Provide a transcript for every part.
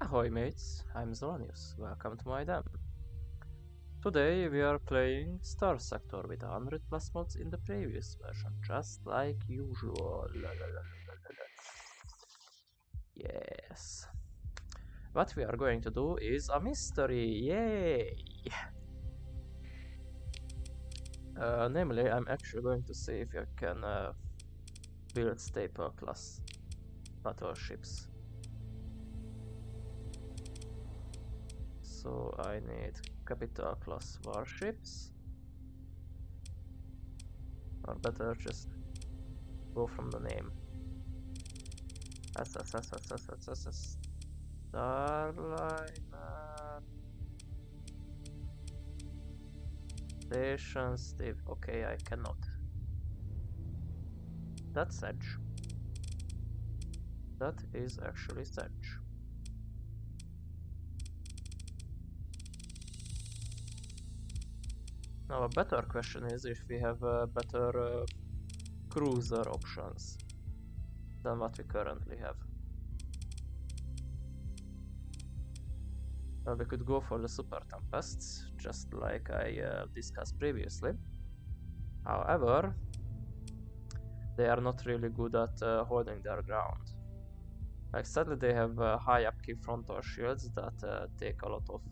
Ahoy mates, I'm Zolanius, welcome to my dam. Today we are playing Starsector with 100 plus mods in the previous version, just like usual. Yes. What we are going to do is a mystery, yay! Namely, I'm actually going to see if I can build staple class battleships. So I need capital class warships, or better just go from the name. Starliner Station Steve. Okay, I cannot. That's Edge. That is actually Sedge. Now a better question is if we have better cruiser options than what we currently have. Well, we could go for the Super Tempests, just like I discussed previously. However, they are not really good at holding their ground. Like, sadly, they have high upkeep frontal shields that take a lot of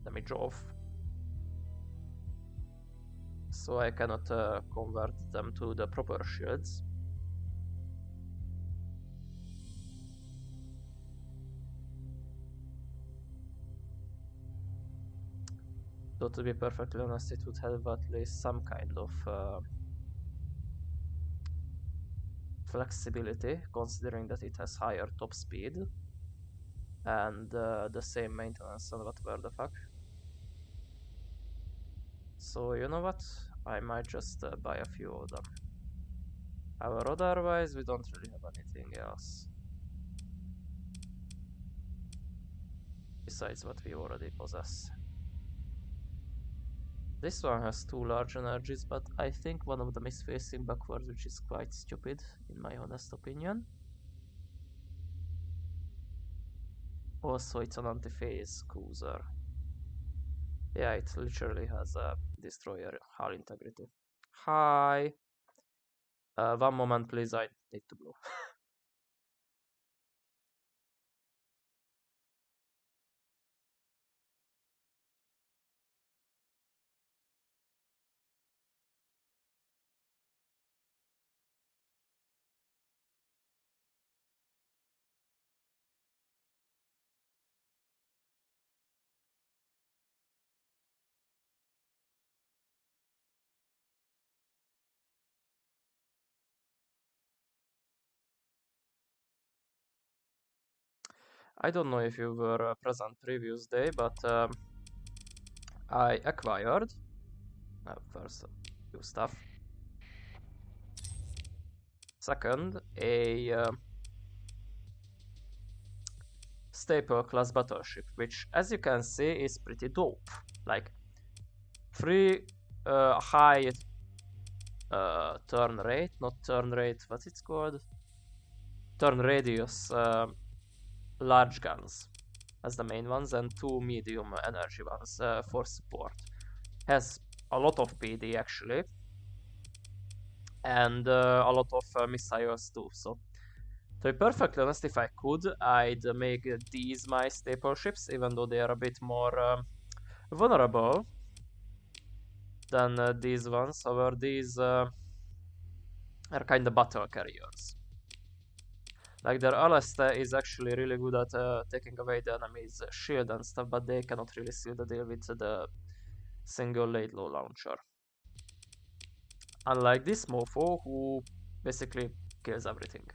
damage off. So I cannot convert them to the proper shields. So to be perfectly honest, it would have at least some kind of flexibility, considering that it has higher top speed and the same maintenance and whatever the fuck. So you know what? I might just buy a few of them. However, otherwise we don't really have anything else besides what we already possess. This one has two large energies, but I think one of them is facing backwards, which is quite stupid, in my honest opinion. Also, it's an anti-phase cruiser. Yeah, it literally has a destroyer hull integrity. Hi! One moment please, I need to blow. I don't know if you were present previous day, but I acquired first a few stuff. Second, a staple class battleship, which as you can see is pretty dope. Like, free high turn rate, not turn rate, what's it called? Turn radius large guns as the main ones, and two medium energy ones for support. Has a lot of PD actually, and a lot of missiles too. So to be perfectly honest, if I could, I'd make these my staple ships, even though they are a bit more vulnerable than these ones. However, these are kind of battle carriers. Like, their Alesta is actually really good at taking away the enemy's shield and stuff, but they cannot really seal the deal with the single letdown launcher. Unlike this mofo, who basically kills everything.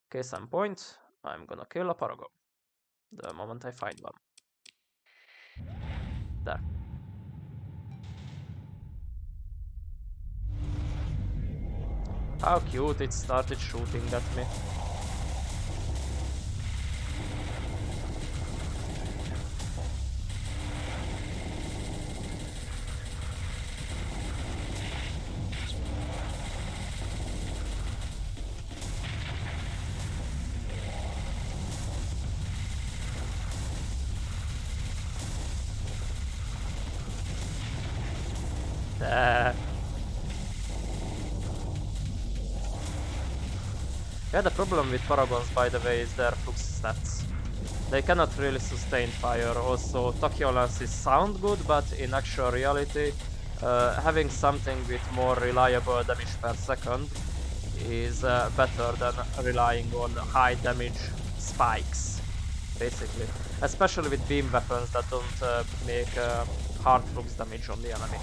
Case in point, I'm gonna kill a Paragon the moment I find one. There. How cute, it started shooting at me. Yeah, the problem with Paragons, by the way, is their flux stats. They cannot really sustain fire. Also, Tokyo lances sound good, but in actual reality, having something with more reliable damage per second is better than relying on high damage spikes, basically. Especially with beam weapons that don't make hard flux damage on the enemy.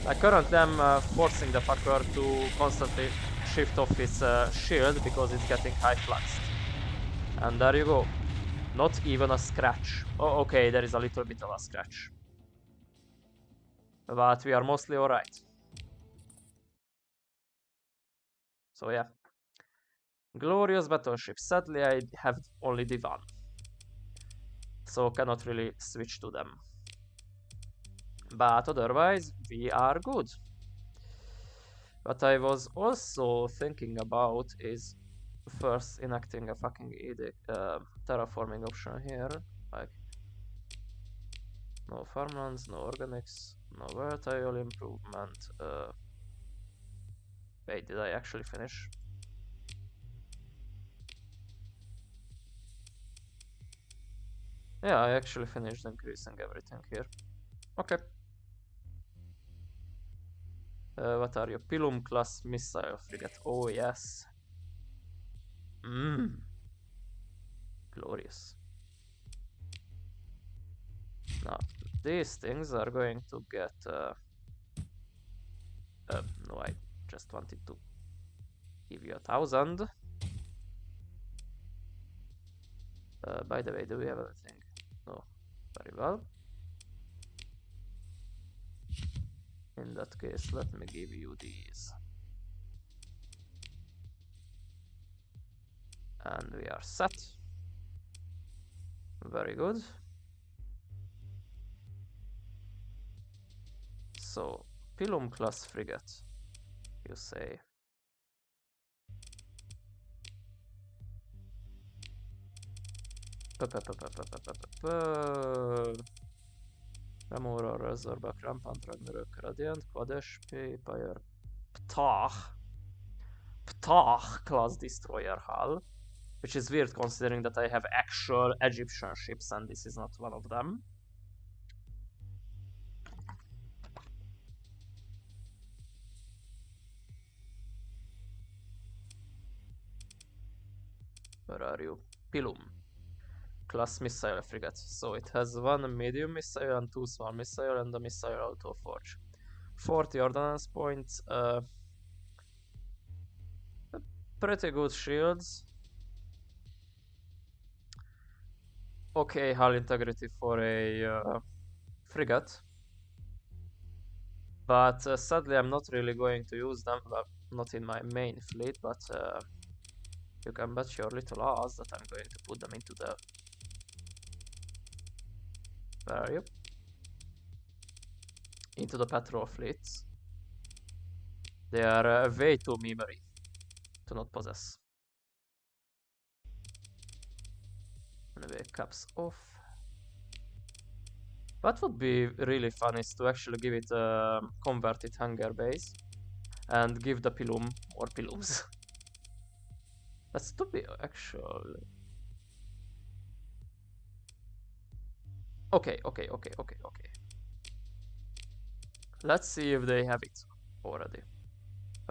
Like currently I'm forcing the fucker to constantly shift off his shield because it's getting high fluxed. And there you go. Not even a scratch. Oh, okay, there is a little bit of a scratch. But we are mostly alright. So yeah. Glorious battleship. Sadly, I have only the one. So cannot really switch to them. But otherwise, we are good. What I was also thinking about is first enacting a fucking edict, terraforming option here. Like, no farmlands, no organics, no versatile improvement. Wait, did I actually finish? Yeah, I actually finished increasing everything here. Okay. What are you? Pilum class missile frigate. Oh yes. Mmm. Glorious. Now, these things are going to get... no, I just wanted to give you 1,000. By the way, do we have anything? No. Very well. In that case, let me give you these. And we are set. Very good. So, Pilum class frigate, you say. Remover, Razorback, Rampant, Ragnarök, Radiant, Quad HP, Pyre, Ptah class destroyer hull, which is weird considering that I have actual Egyptian ships and this is not one of them. Where are you? Pilum class missile frigate. So it has one medium missile and two small missile and a missile auto forge. 40 ordnance points. Pretty good shields. Okay, hull integrity for a frigate. But sadly I'm not really going to use them, well, not in my main fleet, but you can bet your little ass that I'm going to put them into the... Where are you? Into the patrol fleets. They are way too memory to not possess. Anyway, caps off. What would be really fun is to actually give it a converted hangar base and give the Pilum or Pilums. That's to be actually... Okay. Let's see if they have it already.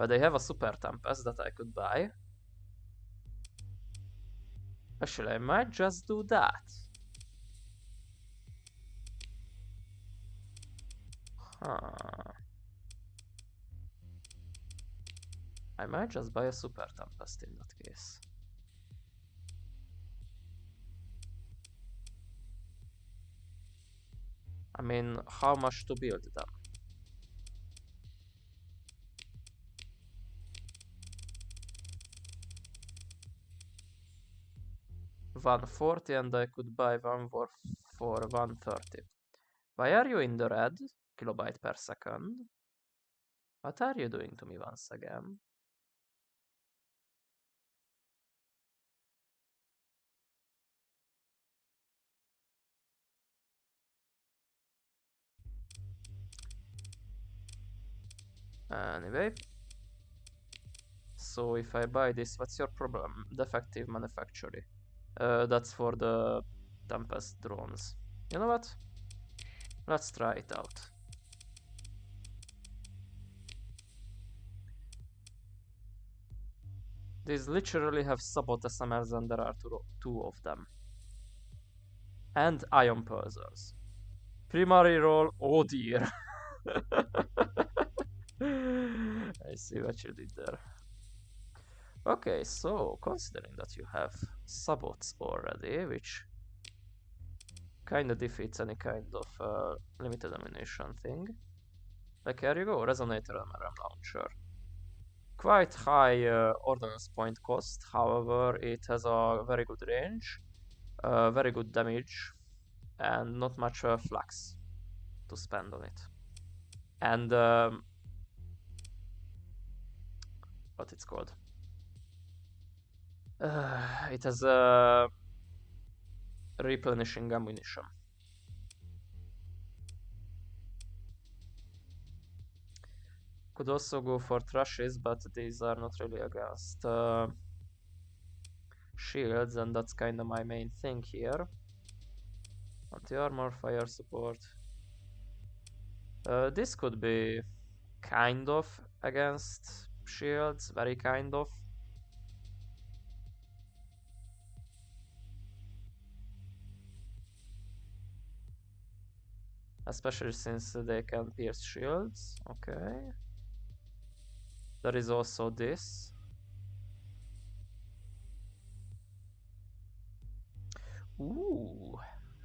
They have a Super Tempest that I could buy. Actually, I might just do that. Huh. I might just buy a Super Tempest in that case. I mean, how much to build them? $140 and I could buy one for $130. Why are you in the red? Kilobyte per second. What are you doing to me once again? Anyway. So if I buy this, what's your problem? Defective manufacturing. That's for the Tempest drones. You know what? Let's try it out. These literally have sabot SMRs and there are two of them. And ion pulsars. Primary roll, oh dear. I see what you did there. Okay, so considering that you have sabots already, which kind of defeats any kind of limited ammunition thing. Like, here you go, Resonator Launcher. Quite high ordnance point cost, however, it has a very good range, very good damage, and not much flux to spend on it. And what it's called? It has replenishing ammunition. Could also go for trashes, but these are not really against shields, and that's kind of my main thing here. Anti-armor, fire support. This could be kind of against shields, very kind of. Especially since they can pierce shields. Okay. There is also this. Ooh.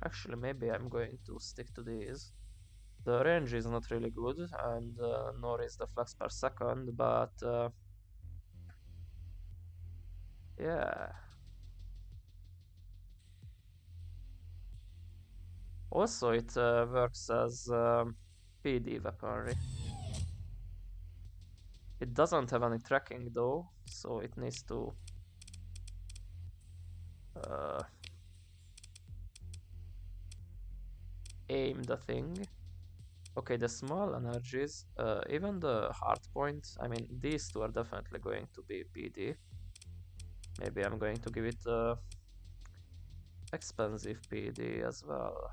Actually, maybe I'm going to stick to these. The range is not really good, and nor is the flux per second, but yeah. Also, it works as PD weaponry. It doesn't have any tracking though, so it needs to aim the thing. Okay, the small energies, even the hard points, I mean, these two are definitely going to be PD. Maybe I'm going to give it expensive PD as well.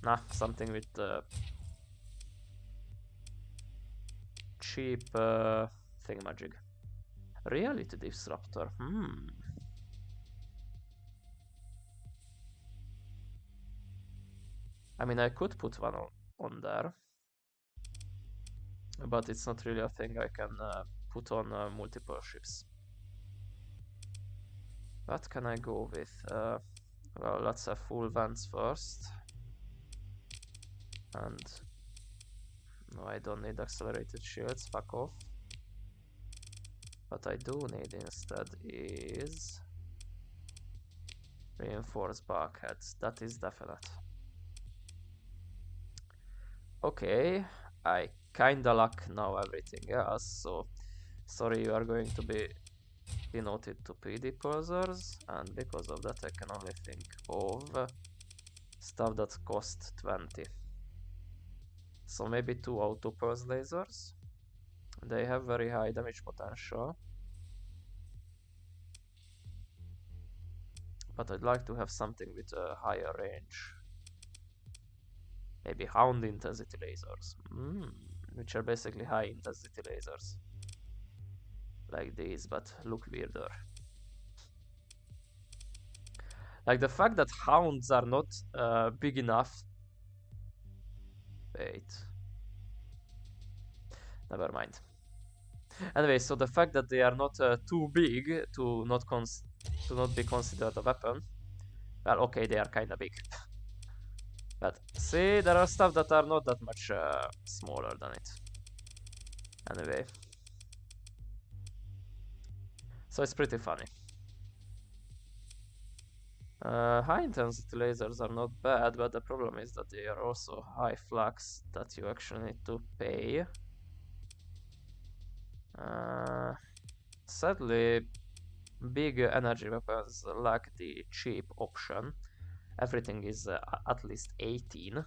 Nah, something with cheap thingamajig. Reality disruptor. I mean, I could put one on there, but it's not really a thing I can put on multiple ships. What can I go with? Well, let's have full vents first. And no, I don't need accelerated shields, fuck off. What I do need instead is reinforced bulkheads. That is definite. Okay, I kinda lack now everything else, so sorry, you are going to be denoted to PD pulsars, and because of that I can only think of stuff that cost 20. So maybe 2 auto pulse lasers. They have very high damage potential. But I'd like to have something with a higher range. Maybe Hound intensity lasers, which are basically high intensity lasers. Like these, but look weirder. Like the fact that Hounds are not big enough. Wait. Never mind. Anyway, so the fact that they are not too big to not be considered a weapon. Well, okay, they are kinda big. But see, there are stuff that are not that much smaller than it. Anyway. So it's pretty funny. High intensity lasers are not bad, but the problem is that they are also high flux that you actually need to pay. Sadly, big energy weapons lack the cheap option. everything is at least 18.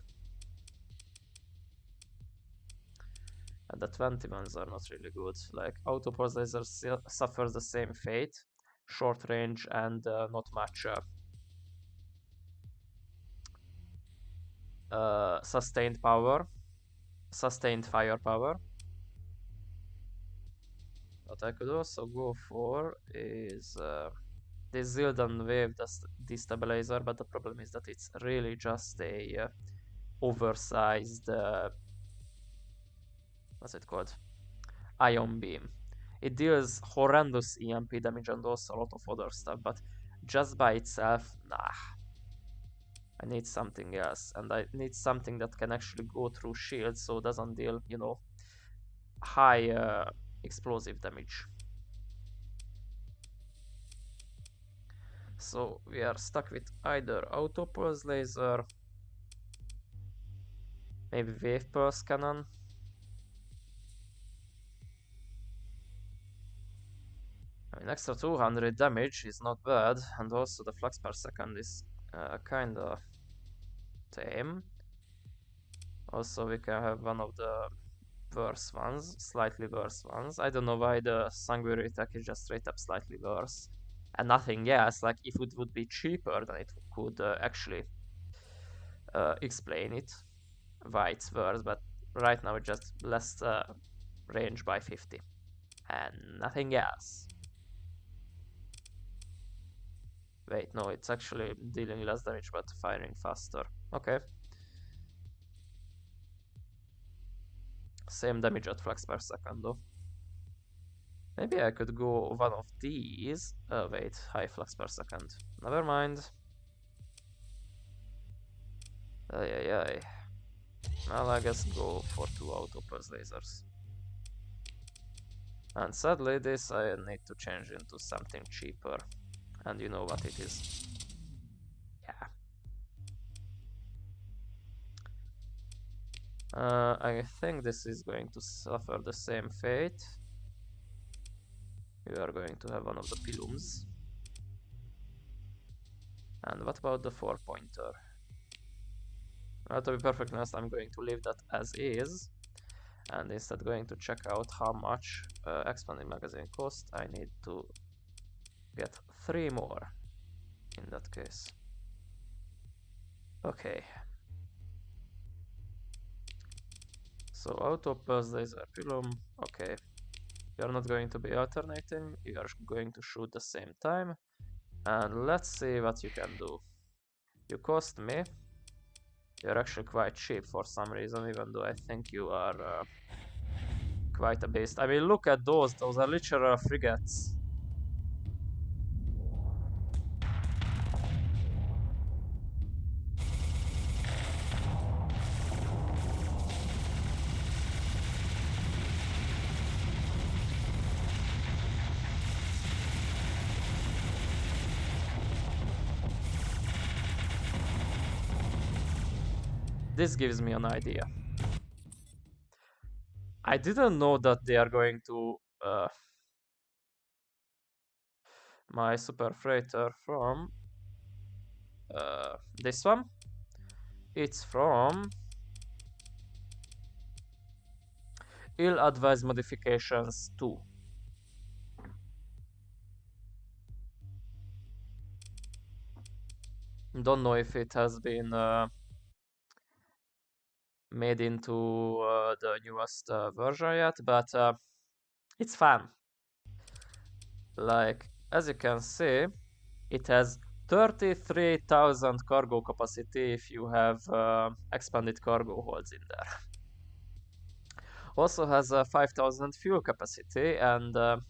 And the 20 ones are not really good. Like, Autopause Laser suffers the same fate. Short range and not much sustained power. Sustained firepower. What I could also go for is this Zildan Wave destabilizer, but the problem is that it's really just a oversized what's it called? Ion beam. It deals horrendous EMP damage and also a lot of other stuff, but just by itself, nah. I need something else, and I need something that can actually go through shields, so it doesn't deal, you know, high explosive damage. So we are stuck with either Auto Pulse Laser, maybe Wave Pulse Cannon. I mean, extra 200 damage is not bad, and also the flux per second is kinda tame. Also, we can have one of the worse ones, slightly worse ones. I don't know why the Sanguinary attack is just straight up slightly worse. And nothing else, like if it would be cheaper, then it could actually explain it, why it's worse, but right now it's just less range by 50. And nothing else. Wait, no, it's actually dealing less damage but firing faster. Okay. Same damage at flux per second though. Maybe I could go one of these. Wait, high flux per second. Never mind. Ay. Well, I guess go for 2 Autopulse Lasers. And sadly, this I need to change into something cheaper. And you know what it is. Yeah. I think this is going to suffer the same fate. We are going to have one of the Pilums. And what about the 4-pointer? Well, to be perfectly honest, I'm going to leave that as is. And instead going to check out how much expanding magazine cost. I need to get 3 more in that case. Okay. So Auto Pulse Laser Pilum. Okay. You're not going to be alternating, you are going to shoot the same time. And let's see what you can do. You cost me. You're actually quite cheap for some reason, even though I think you are quite a beast. I mean, look at those are literal frigates. This gives me an idea. I didn't know that they are going to my super freighter from this one. It's from Ill-Advised Modifications 2. Don't know if it has been made into the newest version yet, but it's fun. Like, as you can see, it has 33,000 cargo capacity if you have expanded cargo holds in there. Also has 5,000 fuel capacity and a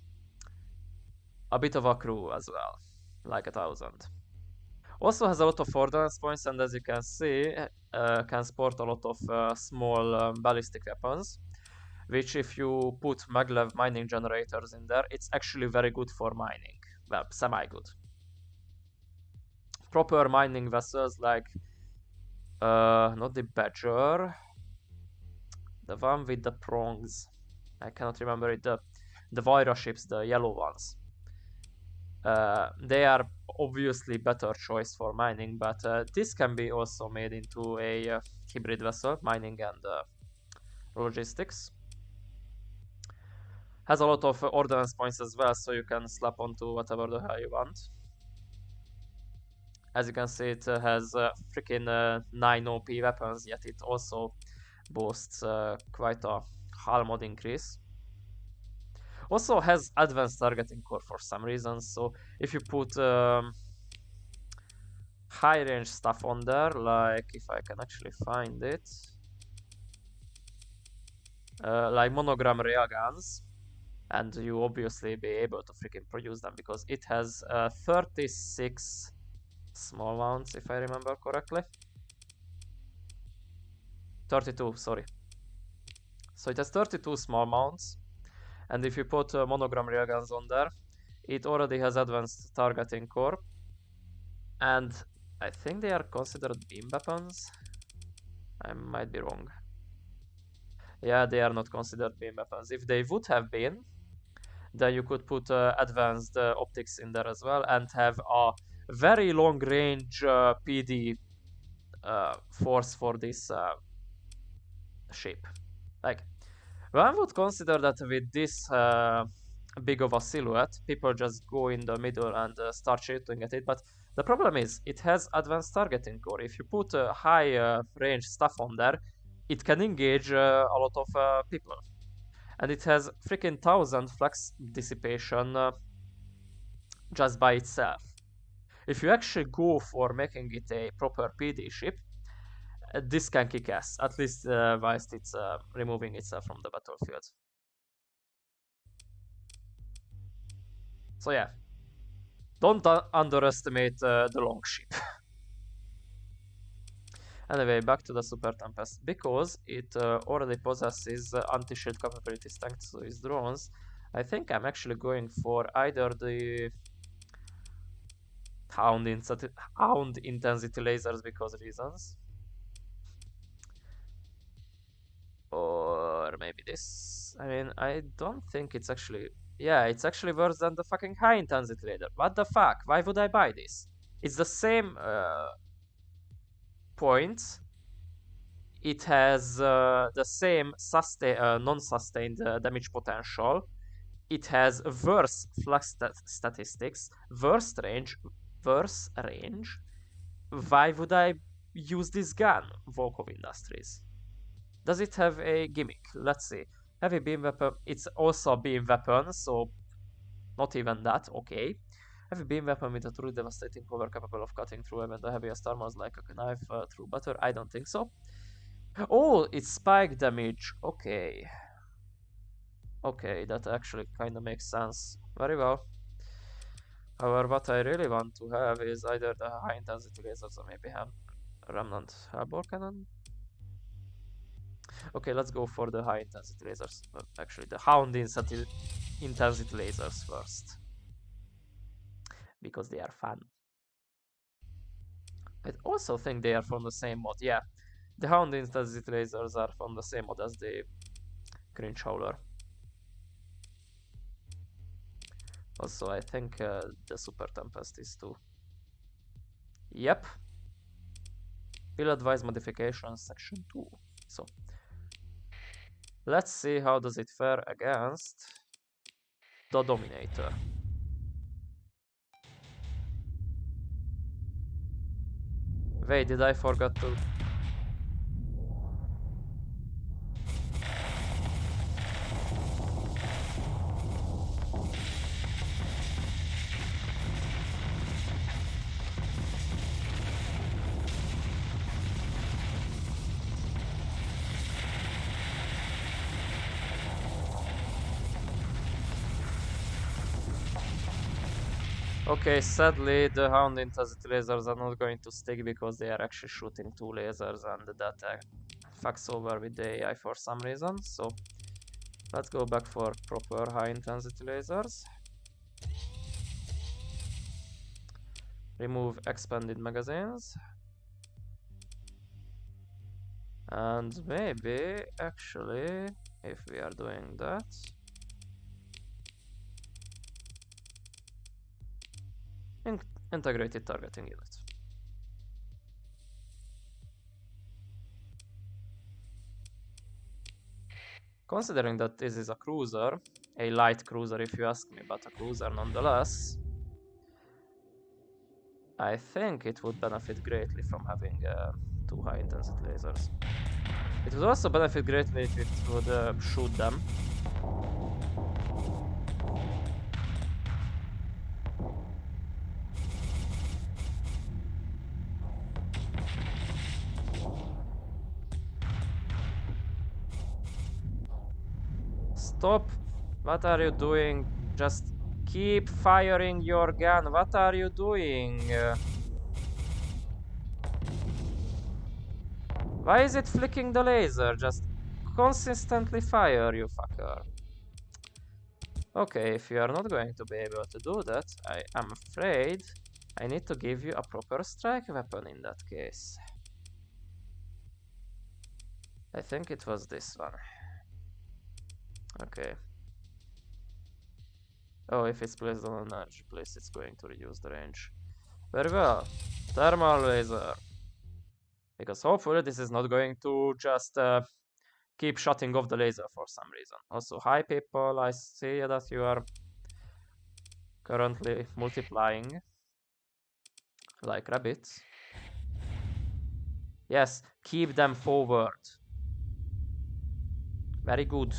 bit of a crew as well, like 1,000. Also has a lot of ordnance points, and as you can see, can sport a lot of small ballistic weapons, which if you put maglev mining generators in there, it's actually very good for mining. Well, semi-good. Proper mining vessels like, not the Badger, the one with the prongs. I cannot remember it. The Vira ships, the yellow ones. They are obviously better choice for mining, but this can be also made into a hybrid vessel, mining and logistics. Has a lot of ordnance points as well, so you can slap onto whatever the hell you want. As you can see, it has freaking 9 OP weapons, yet it also boasts quite a hull mod increase. Also has advanced targeting core for some reason, so if you put high range stuff on there, like if I can actually find it, like monogram railguns, and you obviously be able to freaking produce them because it has 36 small mounts, if I remember correctly. 32, sorry. So it has 32 small mounts, and if you put monogram railguns on there, it already has advanced targeting core, and I think they are considered beam weapons. I might be wrong. Yeah, they are not considered beam weapons. If they would have been, then you could put advanced optics in there as well and have a very long range PD force for this ship. Like, one would consider that with this big of a silhouette, people just go in the middle and start shooting at it, but the problem is it has advanced targeting core. If you put high range stuff on there, it can engage a lot of people. And it has freaking 1000 flux dissipation just by itself. If you actually go for making it a proper PD ship, this can kick ass, at least whilst it's removing itself from the battlefield. So yeah, don't underestimate the long ship. Anyway, back to the Super Tempest. Because it already possesses anti-shield capabilities thanks to its drones, I think I'm actually going for either the Hound intensity lasers because reasons, or maybe this. I mean, I don't think it's actually... Yeah, it's actually worse than the fucking high intensity laser. What the fuck? Why would I buy this? It's the same points. It has the same non-sustained damage potential. It has worse flux statistics, worse range. Why would I use this gun, Volkov Industries? Does it have a gimmick? Let's see. Heavy beam weapon. It's also a beam weapon, so not even that. Okay. Heavy beam weapon with a truly devastating power capable of cutting through even the heaviest armors like a knife through butter. I don't think so. Oh, it's spike damage. Okay. Okay, that actually kind of makes sense. Very well. However, what I really want to have is either the high intensity lasers or maybe remnant hellbore cannon. Okay, let's go for the high intensity lasers. Actually, the Hound intensity lasers first. Because they are fun. I also think they are from the same mod. Yeah, the Hound intensity lasers are from the same mod as the Cringe Howler. Also, I think the Super Tempest is too. Yep. Ill advised modifications section 2. So let's see how does it fare against the Dominator. Wait, did I forget to... Okay, sadly the Hound intensity lasers are not going to stick because they are actually shooting 2 lasers and that fucks over with the AI for some reason. So let's go back for proper high intensity lasers. Remove expanded magazines. And maybe actually, if we are doing that, Integrated targeting unit. Considering that this is a cruiser, a light cruiser if you ask me, but a cruiser nonetheless, I think it would benefit greatly from having 2 high intensity lasers. It would also benefit greatly if it would shoot them. Stop! What are you doing? Just keep firing your gun. What are you doing? Why is it flicking the laser? Just consistently fire, you fucker. Okay, if you are not going to be able to do that, I am afraid I need to give you a proper strike weapon in that case. I think it was this one. Okay. Oh, if it's placed on an edge place, it's going to reduce the range. Very well. Thermal laser. Because hopefully this is not going to just keep shutting off the laser for some reason. Also, hi people, I see that you are currently multiplying like rabbits. Yes, keep them forward. Very good.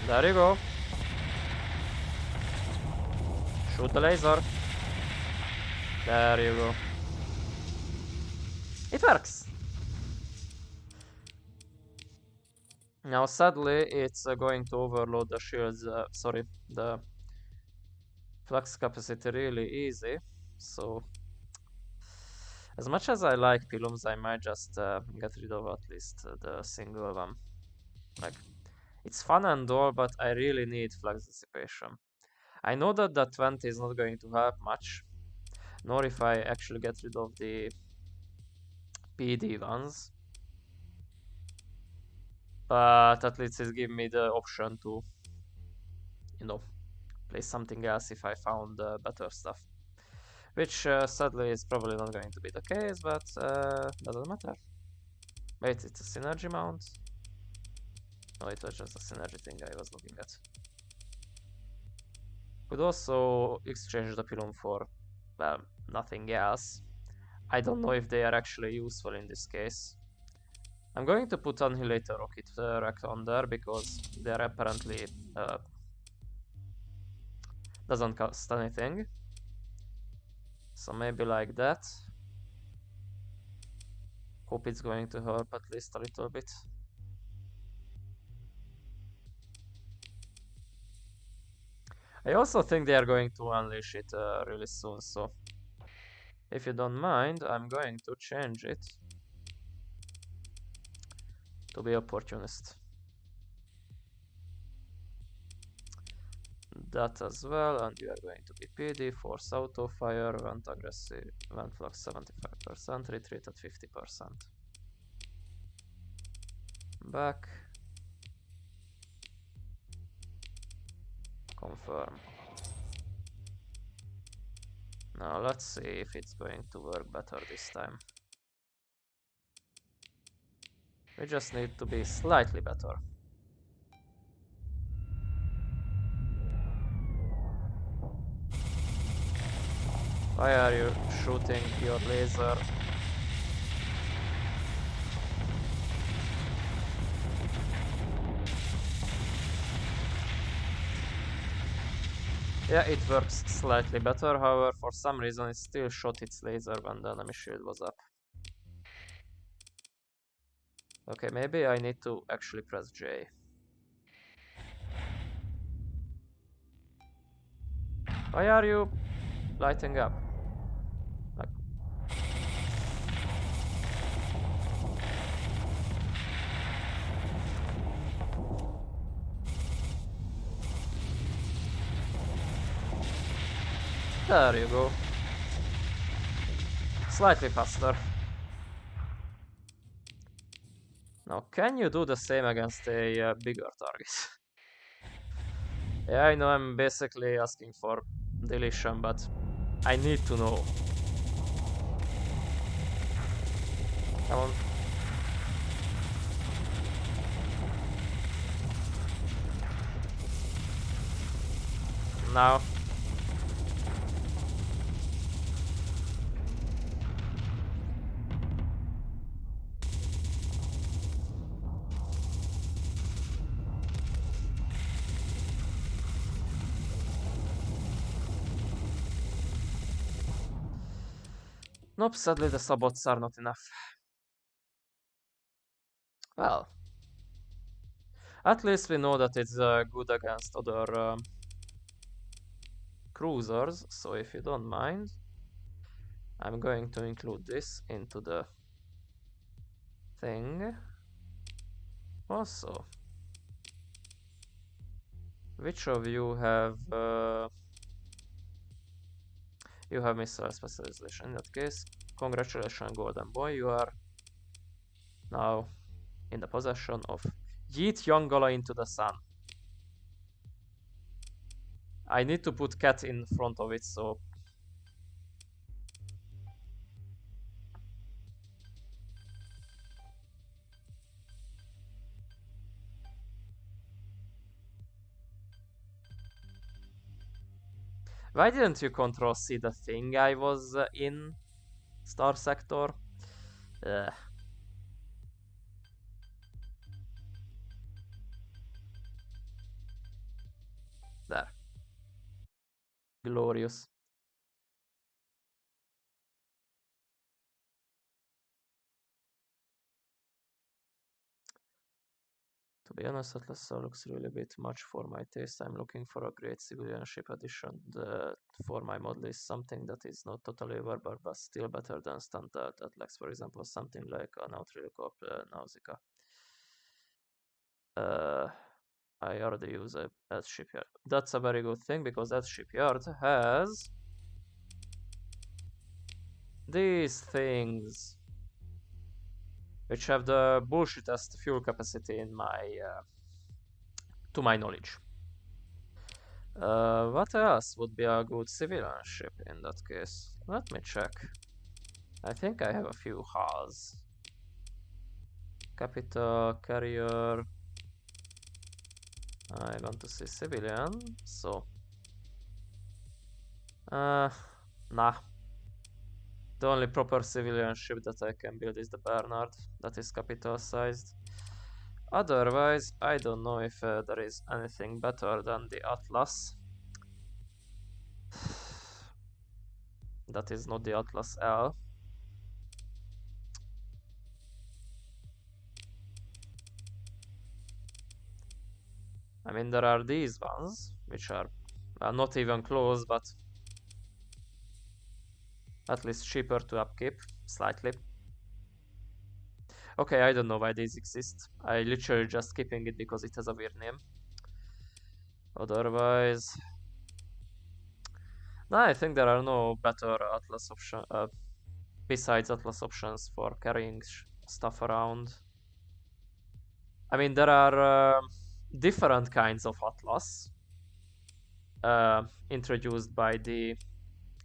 There you go. Shoot the laser. There you go. It works. Now sadly it's going to overload the shields, the flux capacity really easy. So as much as I like Pilums, I might just get rid of at least the single one. Like, it's fun and all, but I really need flux dissipation. I know that the 20 is not going to help much, nor if I actually get rid of the PD ones. But at least it's giving me the option to, you know, play something else if I found better stuff. Which sadly is probably not going to be the case, but doesn't matter. Wait, it's a synergy mount? No, it was just a synergy thing I was looking at. Could also exchange the Pilum for, well, nothing else. I don't know if they are actually useful in this case. I'm going to put Annihilator Rocket Rack on there because they are apparently doesn't cost anything. So maybe like that. Hope it's going to help at least a little bit. I also think they are going to unleash it really soon, so if you don't mind, I'm going to change it to be opportunist. That as well, and you are going to be PD, force auto fire, vent aggressive, vent flux 75%, retreat at 50%. Back. Confirm. Now let's see if it's going to work better this time. We just need to be slightly better. Why are you shooting your laser? Yeah, it works slightly better, however, for some reason it still shot its laser when the enemy shield was up. Okay, maybe I need to actually press J. Why are you lighting up? Like... There you go. Slightly faster. Now, can you do the same against a bigger target? Yeah, I know I'm basically asking for deletion, but I need to know. Come on. Now. Nope, sadly the sabots are not enough. Well, at least we know that it's good against other cruisers, so if you don't mind, I'm going to include this into the thing. Also, which of you have missile specialization? In that case, congratulations, golden boy, you are now in the possession of Yeet Yangala into the sun. I need to put cat in front of it, so why didn't you control see the thing I was in Starsector? Ugh. There. Glorious. To be honest, Atlas looks really a bit much for my taste. I'm looking for a great civilian ship addition for my model is something that is not totally verbal but still better than standard Atlas, for example, something like an Outrilicop Nausicaa. I already use it at shipyard. That's a very good thing because that shipyard has these things which have the bullshitest fuel capacity in my to my knowledge. What else would be a good civilian ship in that case? Let me check. I think I have a few hulls. Capital, carrier. I want to see civilian, so... nah. The only proper civilian ship that I can build is the Bernard, that is capital sized. Otherwise, I don't know if there is anything better than the Atlas. That is not the Atlas L. I mean, there are these ones, which are not even close, but at least cheaper to upkeep, slightly. Okay, I don't know why these exist. I literally just keeping it because it has a weird name. Otherwise... No, I think there are no better Atlas option besides Atlas options for carrying stuff around. I mean, there are different kinds of Atlas introduced by the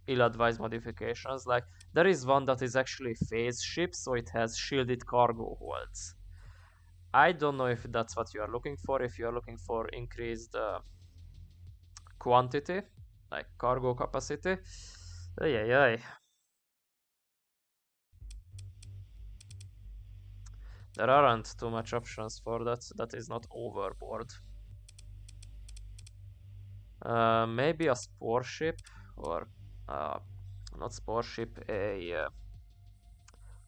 ill-advised modifications. Like, there is one that is actually phase ship, so it has shielded cargo holds. I don't know if that's what you are looking for. If you are looking for increased quantity, like cargo capacity, ay. There aren't too much options for that. That is not overboard. Maybe a spore ship, or not spore ship, a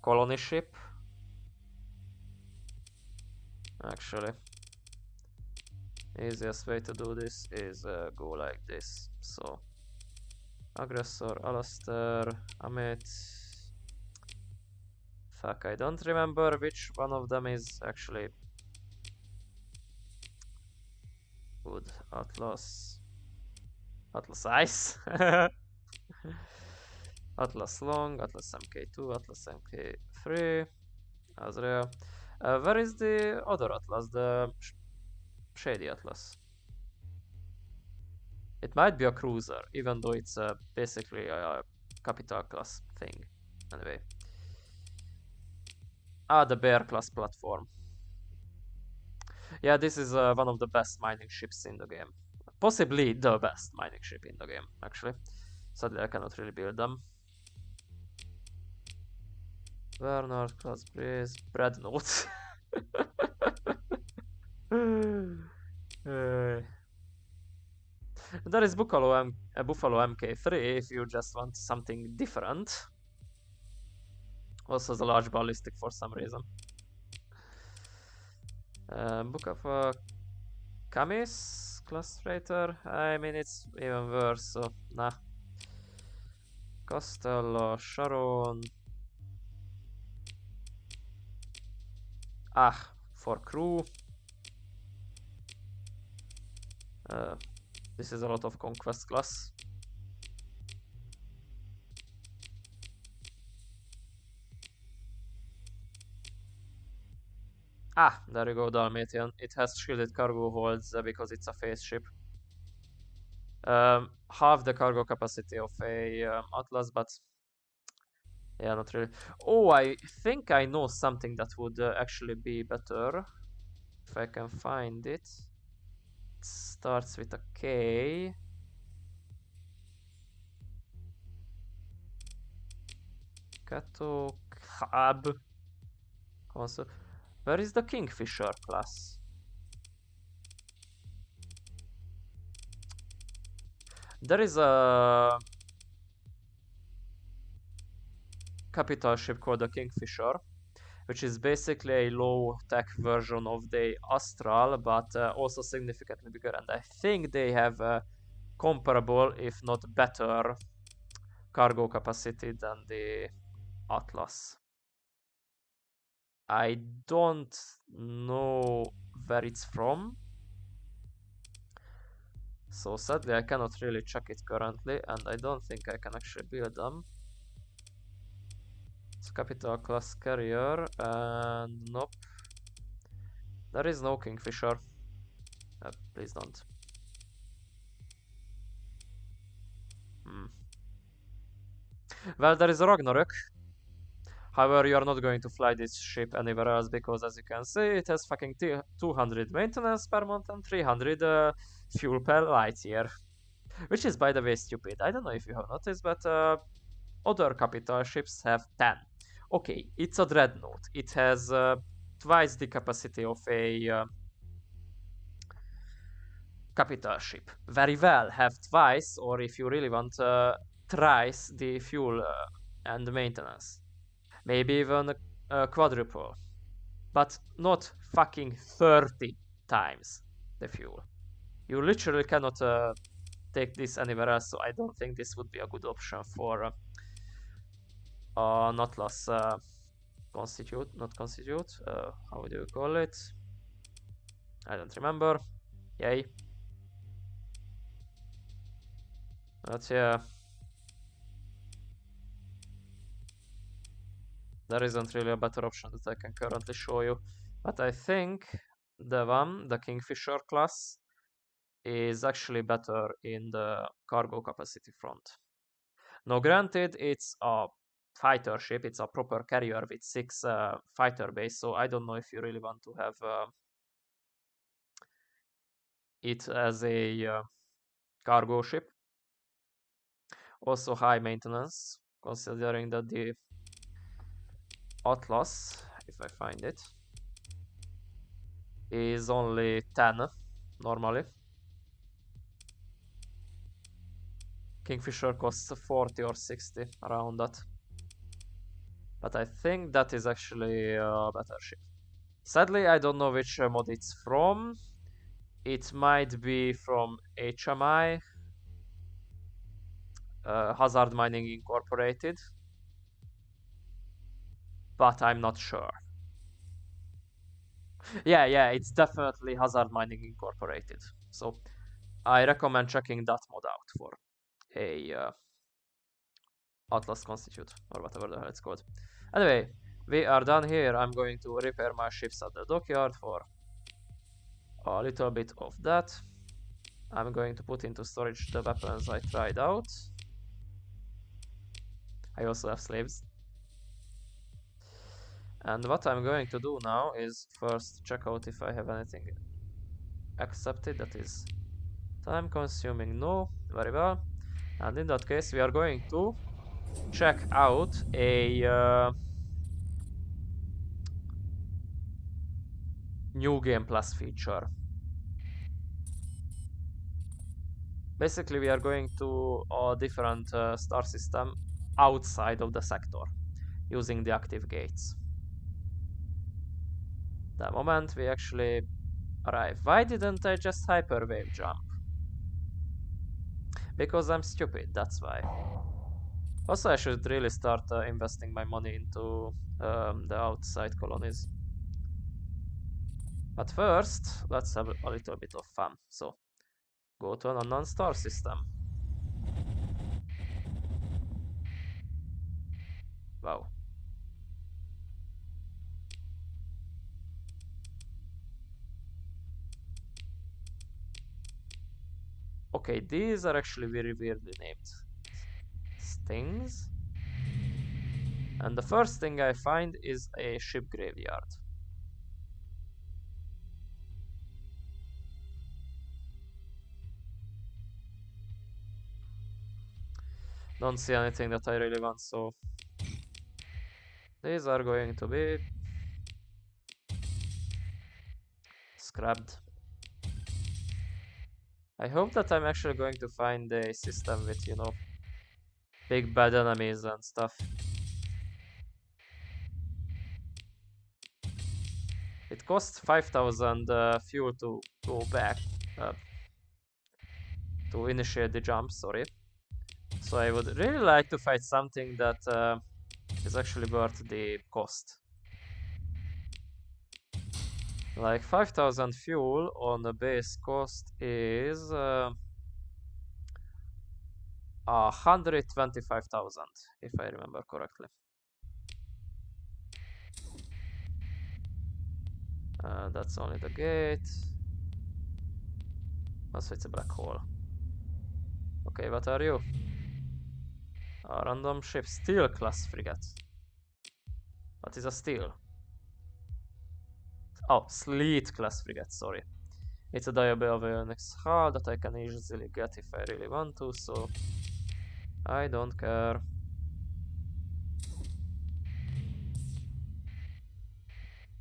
colony ship. Actually, easiest way to do this is go like this. So, Aggressor, Alastair, Amit. Fuck, I don't remember which one of them is actually good. Atlas. Atlas Ice. Atlas Long, Atlas MK2, Atlas MK3, Azrael. Where is the other Atlas? The Shady Atlas. It might be a cruiser, even though it's basically a capital class thing. Anyway. The Bear class platform. Yeah, this is one of the best mining ships in the game. Possibly the best mining ship in the game, actually. Sadly, I cannot really build them. Bernard class breeze, bread notes. There is Buffalo MK3 if you just want something different. Also the large ballistic for some reason. Book of Camis class freighter. I mean, it's even worse, so nah. Costello, Sharon. For crew. This is a lot of conquest class. There you go, Dalmatian. It has shielded cargo holds because it's a phase ship. Half the cargo capacity of a Atlas, but yeah, not really. Oh, I think I know something that would actually be better if I can find it. It starts with a K. Kato Cab. Also, where is the Kingfisher class? There is a capital ship called the Kingfisher, which is basically a low-tech version of the Astral, but also significantly bigger. And I think they have comparable, if not better, cargo capacity than the Atlas. I don't know where it's from, so sadly I cannot really check it currently, and I don't think I can actually build them. It's capital class carrier, and nope, there is no Kingfisher. Please don't. Well, there is a Ragnarok. However, you are not going to fly this ship anywhere else because, as you can see, it has fucking 200 maintenance per month and 300 fuel per light year. Which is, by the way, stupid. I don't know if you have noticed, but other capital ships have 10. Okay, it's a dreadnought. It has twice the capacity of a capital ship. Very well, have twice, or if you really want, thrice the fuel and maintenance. Maybe even quadruple. But not fucking 30 times the fuel. You literally cannot take this anywhere else, so I don't think this would be a good option for an Atlas Constitute, not Constitute, how do you call it? I don't remember. Yay. But yeah. There isn't really a better option that I can currently show you. But I think the Kingfisher class, is actually better in the cargo capacity front. Now, granted, it's a fighter ship, it's a proper carrier with 6 fighter base, so I don't know if you really want to have it as a cargo ship. Also high maintenance, considering that the Atlas, if I find it, is only 10 normally. Kingfisher costs 40 or 60, around that. But I think that is actually a better ship. Sadly, I don't know which mod it's from. It might be from HMI, Hazard Mining Incorporated, but I'm not sure. Yeah, it's definitely Hazard Mining Incorporated. So I recommend checking that mod out for a Atlas Constitute, or whatever the hell it's called. Anyway, we are done here. I'm going to repair my ships at the dockyard for a little bit of that. I'm going to put into storage the weapons I tried out. I also have slaves. And what I'm going to do now is first check out if I have anything accepted that is time consuming. No, very well. And in that case we are going to check out a new game plus feature. Basically we are going to a different star system outside of the sector using the active gates. The moment we actually arrive. Why didn't I just hyperwave jump? Because I'm stupid, that's why. Also, I should really start investing my money into the outside colonies. But first, let's have a little bit of fun. So, go to an unknown star system. Wow. Okay, these are actually very weirdly named things. And the first thing I find is a ship graveyard. Don't see anything that I really want, so these are going to be scrapped. I hope that I'm actually going to find a system with, you know, big bad enemies and stuff. It costs 5,000 fuel to go back, to initiate the jump, sorry. So I would really like to fight something that is actually worth the cost. Like 5,000 fuel on the base cost is 125,000, if I remember correctly. That's only the gate. Also, it's a black hole. Okay, what are you? A random ship, steel class frigate. What is a steel? Oh, sleet class frigate, sorry. It's a diabionics hull that I can easily get if I really want to, so I don't care.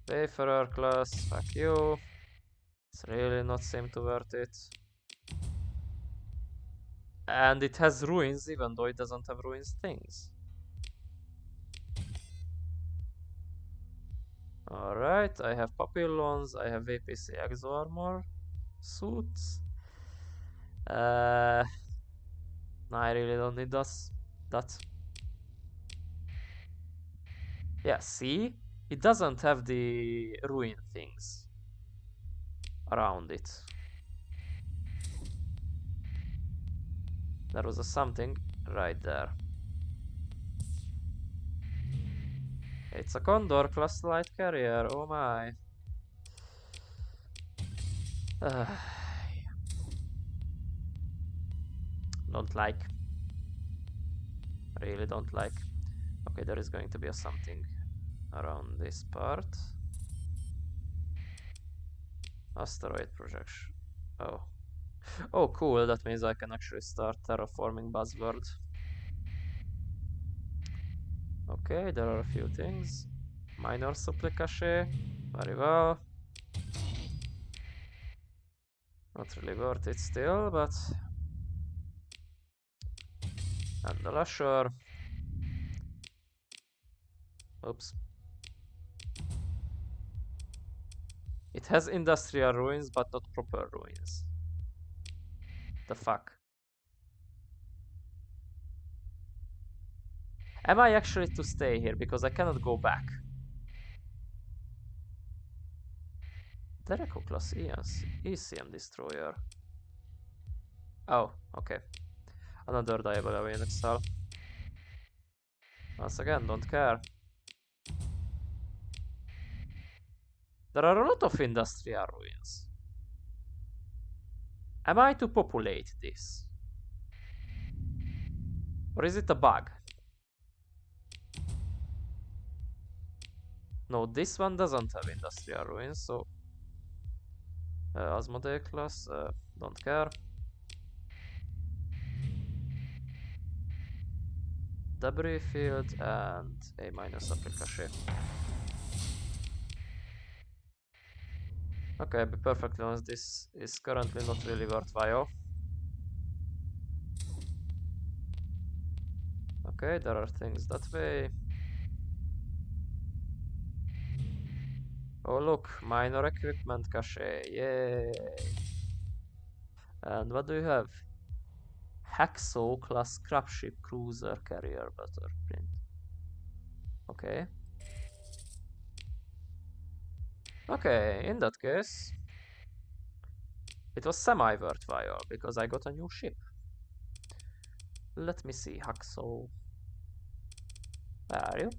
Wayfarer class, fuck you. It's really not seem to worth it. And it has ruins even though it doesn't have ruins things. Alright, I have papillons, I have APC exo armor suits. I really don't need that. Yeah, see? It doesn't have the ruin things around it. There was a something right there. It's a Condor class light carrier, oh my. Don't like. Really don't like. Okay, there is going to be a something around this part. Asteroid projection. Oh. Oh, cool. That means I can actually start terraforming Buzzword. Okay, there are a few things. Minor supply cache. Very well. Not really worth it still, but... And the Lasher. Oops. It has industrial ruins, but not proper ruins. The fuck? Am I actually to stay here? Because I cannot go back. Dereco class ECM destroyer. Oh, okay. Another diabolical cell. Once again, don't care. There are a lot of industrial ruins. Am I to populate this? Or is it a bug? No, this one doesn't have industrial ruins, so... Asmodee class, don't care. Debris field and a minus application. Okay, I'll be perfectly honest, this is currently not really worthwhile. Okay, there are things that way. Oh look, minor equipment cache, yay! And what do you have? Hacksaw class crapship cruiser carrier butterprint. Okay. Okay, in that case, it was semi-worthwhile because I got a new ship. Let me see, Hacksaw. Where are you?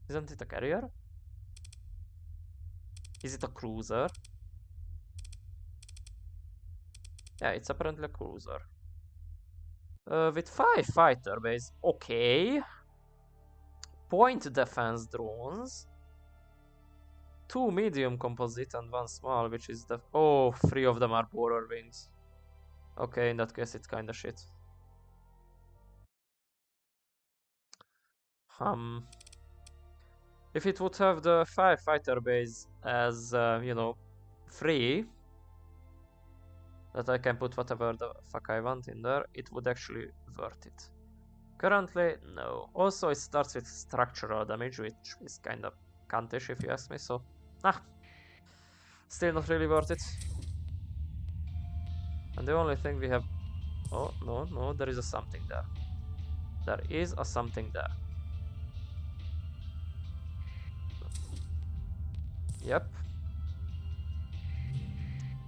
Isn't it a carrier? Is it a cruiser? Yeah, it's apparently a cruiser. With 5 fighter base, okay. Point defense drones. 2 medium composite and 1 small, which is the... Oh, 3 of them are borer wings. Okay, in that case it's kinda shit. If it would have the 5 fighter base as, you know, free, that I can put whatever the fuck I want in there, it would actually worth it. Currently, no. Also, it starts with structural damage, which is kind of cuntish if you ask me, so... Still not really worth it. And the only thing we have... Oh, no, there is a something there. There is a something there. Yep.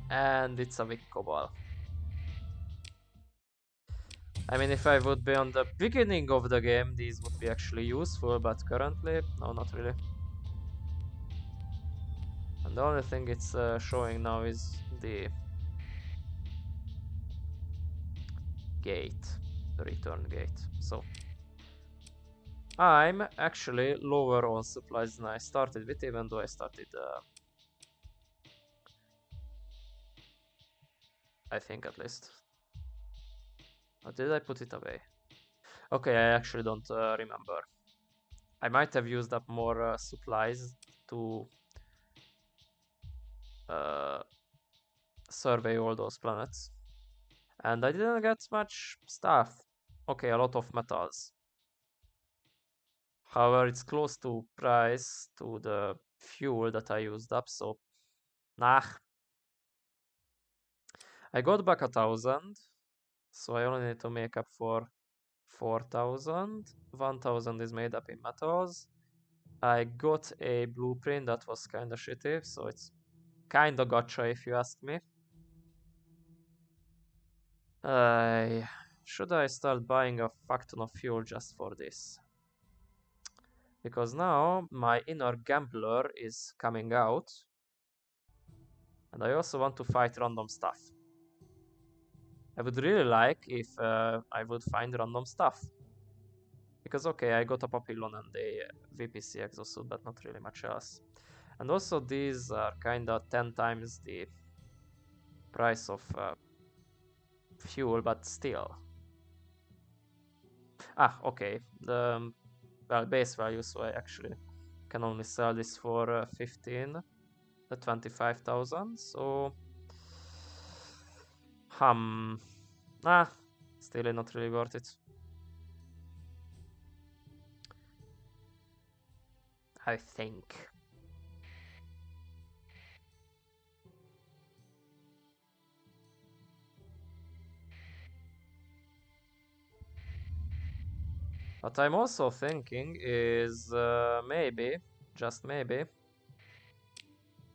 And it's a weak cobalt. I mean, if I would be on the beginning of the game, these would be actually useful, but currently, no, not really. And the only thing it's showing now is the gate, the return gate. So I'm actually lower on supplies than I started with, even though I started, I think at least. Or did I put it away? Okay, I actually don't remember. I might have used up more supplies to survey all those planets. And I didn't get much stuff. Okay, a lot of metals. However, it's close to price to the fuel that I used up, so... Nah. I got back 1,000. So I only need to make up for 4,000. 1,000 is made up in metals. I got a blueprint that was kinda shitty, so it's kinda gotcha if you ask me. Should I start buying a fuck ton of fuel just for this? Because now my inner gambler is coming out. And I also want to fight random stuff. I would really like if I would find random stuff. Because okay, I got a Papillon and a VPC exosuit, but not really much else. And also these are kinda 10 times the price of fuel, but still. Okay. The base value, so I actually can only sell this for 25,000. So still not really worth it. I think. What I'm also thinking is maybe, just maybe,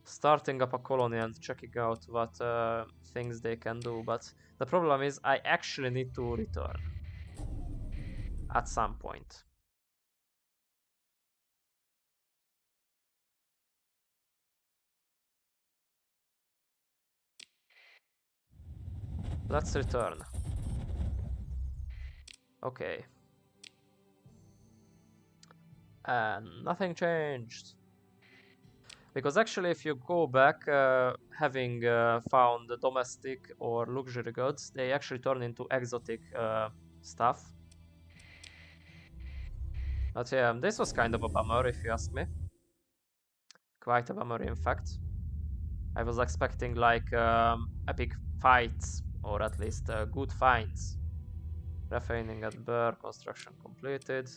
starting up a colony and checking out what things they can do. But the problem is I actually need to return at some point. Let's return. Okay. And nothing changed. Because actually, if you go back, having found domestic or luxury goods, they actually turn into exotic stuff. But yeah, this was kind of a bummer, if you ask me. Quite a bummer, in fact. I was expecting like epic fights, or at least good finds. Refining at Burr, construction completed.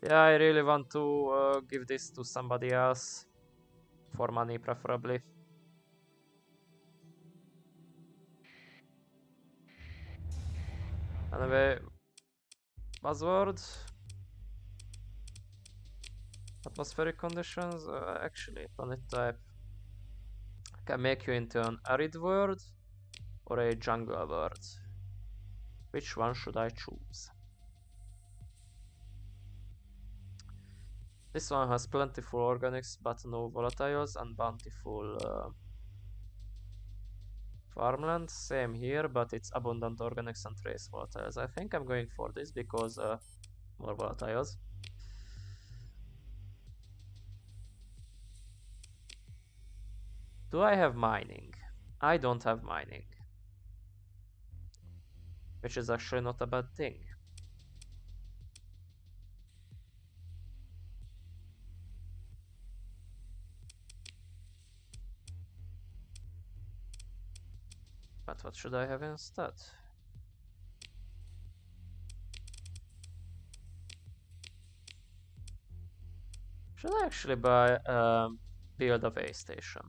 Yeah, I really want to give this to somebody else. For money, preferably. Anyway, buzzword. Atmospheric conditions. Actually, planet type can make you into an arid world or a jungle world. Which one should I choose? This one has plentiful organics but no volatiles and bountiful farmland. Same here, but it's abundant organics and trace volatiles. I think I'm going for this because more volatiles. Do I have mining? I don't have mining. Which is actually not a bad thing. But what should I have instead? Should I actually buy build a way station?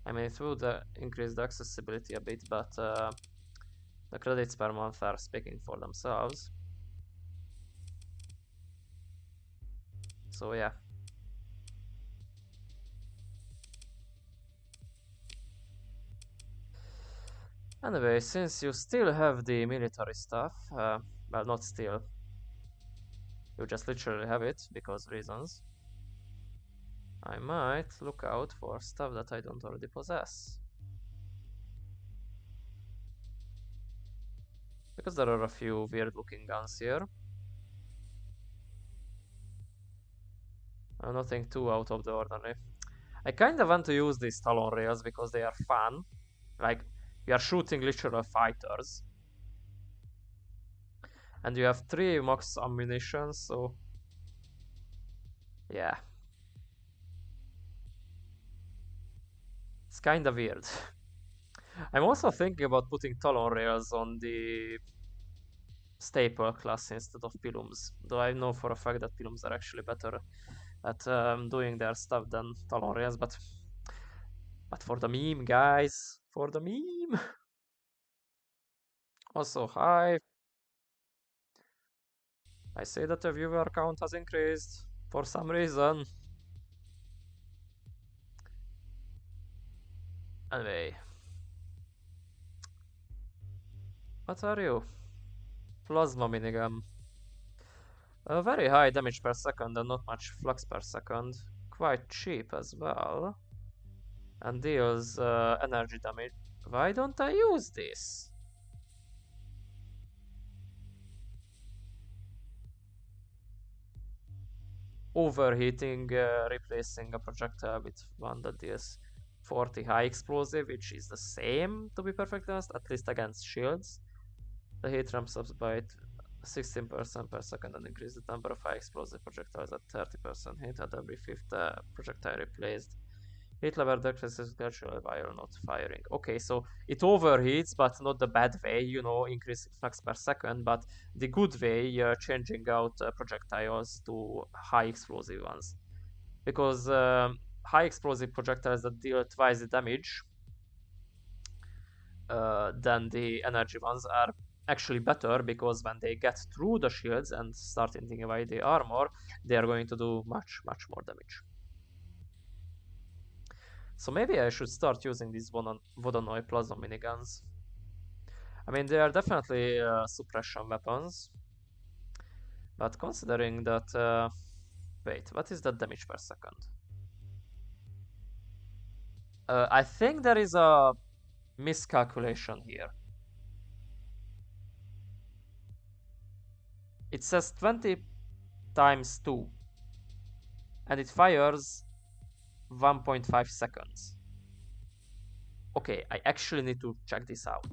I mean, it would increase the accessibility a bit, but the credits per month are speaking for themselves. So yeah. Anyway, since you still have the military stuff, well, not still, you just literally have it because reasons. I might look out for stuff that I don't already possess. Because there are a few weird looking guns here. Nothing too out of the ordinary. I kind of want to use these Talon rails because they are fun. Like, you are shooting literal fighters. And you have 3 max ammunition, so... yeah. It's kinda weird. I'm also thinking about putting Talon rails on the staple class instead of Pilums. Though I know for a fact that Pilums are actually better at doing their stuff than Talon rails, but for the meme, guys. For the meme. Also, hi. I say that the viewer count has increased for some reason. Anyway. What are you? Plasma minigun. A very high damage per second and not much flux per second. Quite cheap as well. And deals energy damage. Why don't I use this? Overheating, replacing a projectile with one that deals 40 high explosive, which is the same, to be perfectly honest, at least against shields. The heat ramps up by 16% per second and increase the number of high explosive projectiles at 30% hit at every 5th projectile replaced. Heat level decreases gradually while not firing. Okay, so it overheats, but not the bad way, you know, increasing flux per second, but the good way, changing out projectiles to high explosive ones. Because high explosive projectiles that deal twice the damage than the energy ones are actually better, because when they get through the shields and start eating away the armor, they are going to do much more damage. So maybe I should start using these Vodonoid plasma miniguns. I mean, they are definitely suppression weapons, but considering that... wait, what is the damage per second? I think there is a miscalculation here. It says 20 times 2 and it fires 1.5 seconds. Okay, I actually need to check this out.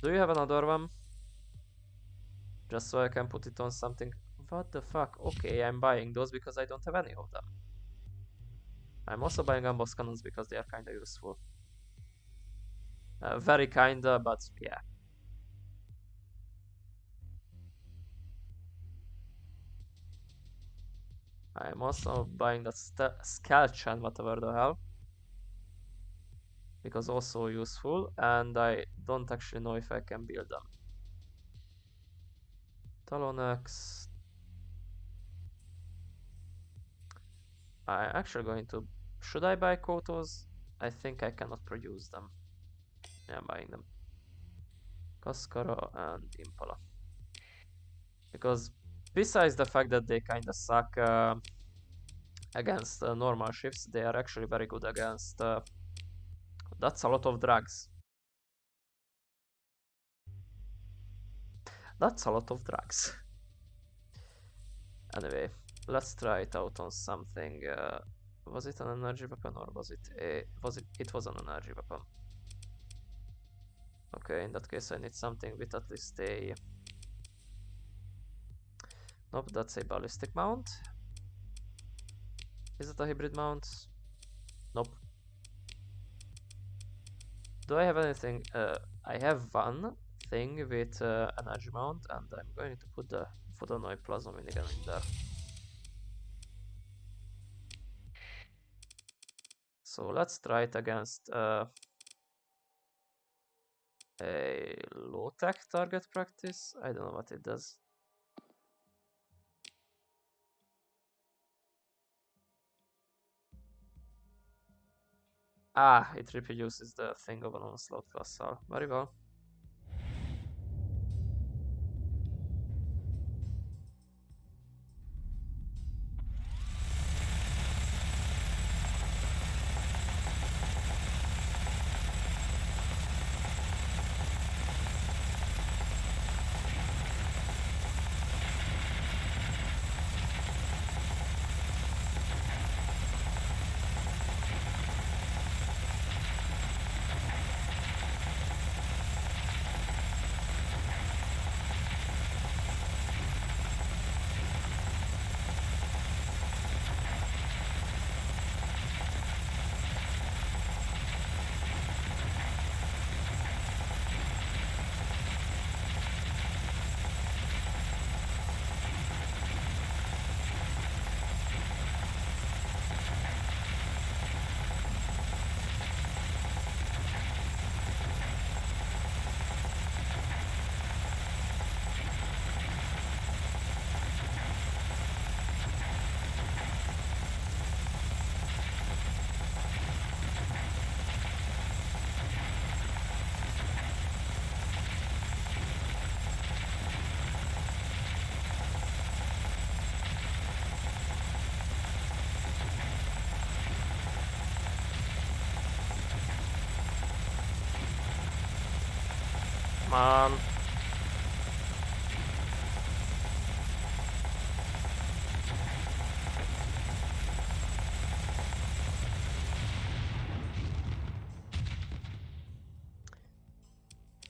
Do you have another one? Just so I can put it on something. What the fuck? Okay, I'm buying those because I don't have any of them. I'm also buying unbox cannons because they are kinda useful. Very kinda, but yeah. I'm also buying that Skelchan, whatever the hell. Because also useful, and I don't actually know if I can build them. Talonex. I'm actually going to... Should I buy Kotos? I think I cannot produce them. Yeah, I'm buying them. Cascara and Impala. Because besides the fact that they kinda suck against normal ships, they are actually very good against... that's a lot of drugs. That's a lot of drugs. Anyway, let's try it out on something. Was it an energy weapon or was it a... It was an energy weapon. Okay, in that case I need something with at least a... Nope, that's a ballistic mount. Is it a hybrid mount? Nope. Do I have anything? I have one thing with energy mount, and I'm going to put the photonoid plasma minigun in there. So let's try it against a low-tech target practice. I don't know what it does. Ah, it reproduces the thing of an onslaught class. Very well. Come on.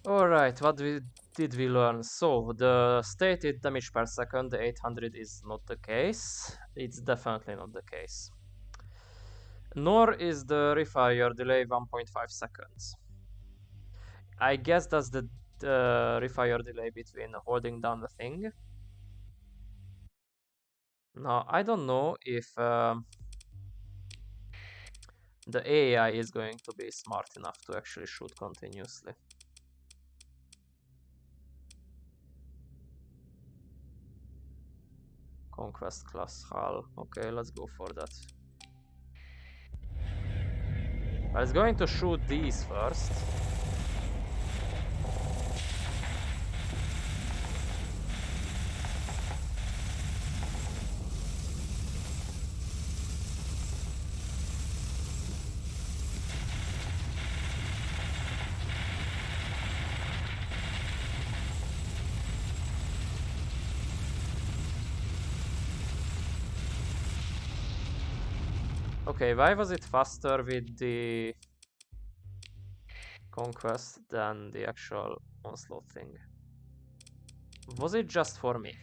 Alright, what did we learn? So, the stated damage per second, 800, is not the case. It's definitely not the case. Nor is the refire delay 1.5 seconds. I guess that's the refire delay between holding down the thing. Now, I don't know if the AI is going to be smart enough to actually shoot continuously. Conquest class hull. Okay, let's go for that. I was going to shoot these first. Okay, why was it faster with the conquest than the actual onslaught thing? Was it just for me?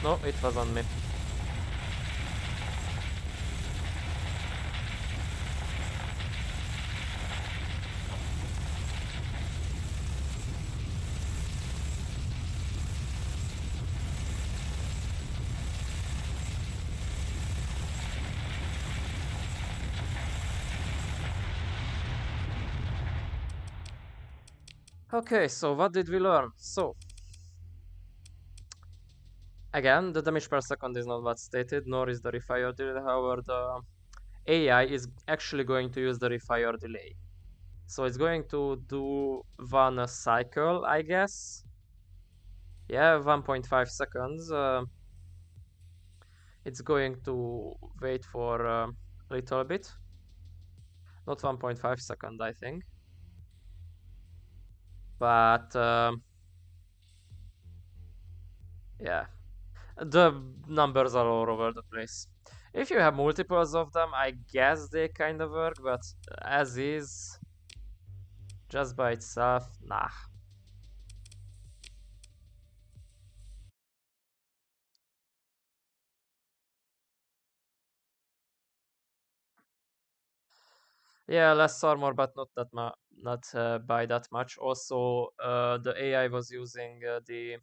No, it was on me. Okay, so what did we learn? So, again, the damage per second is not what's stated, nor is the refire delay. However, the AI is actually going to use the refire delay. So it's going to do one cycle, I guess. Yeah, 1.5 seconds. It's going to wait for a little bit. Not 1.5 second, I think. But yeah, the numbers are all over the place. If you have multiples of them, I guess they kind of work, but as is, just by itself, nah. Yeah, less armor, but not that not by that much. Also, the AI was using the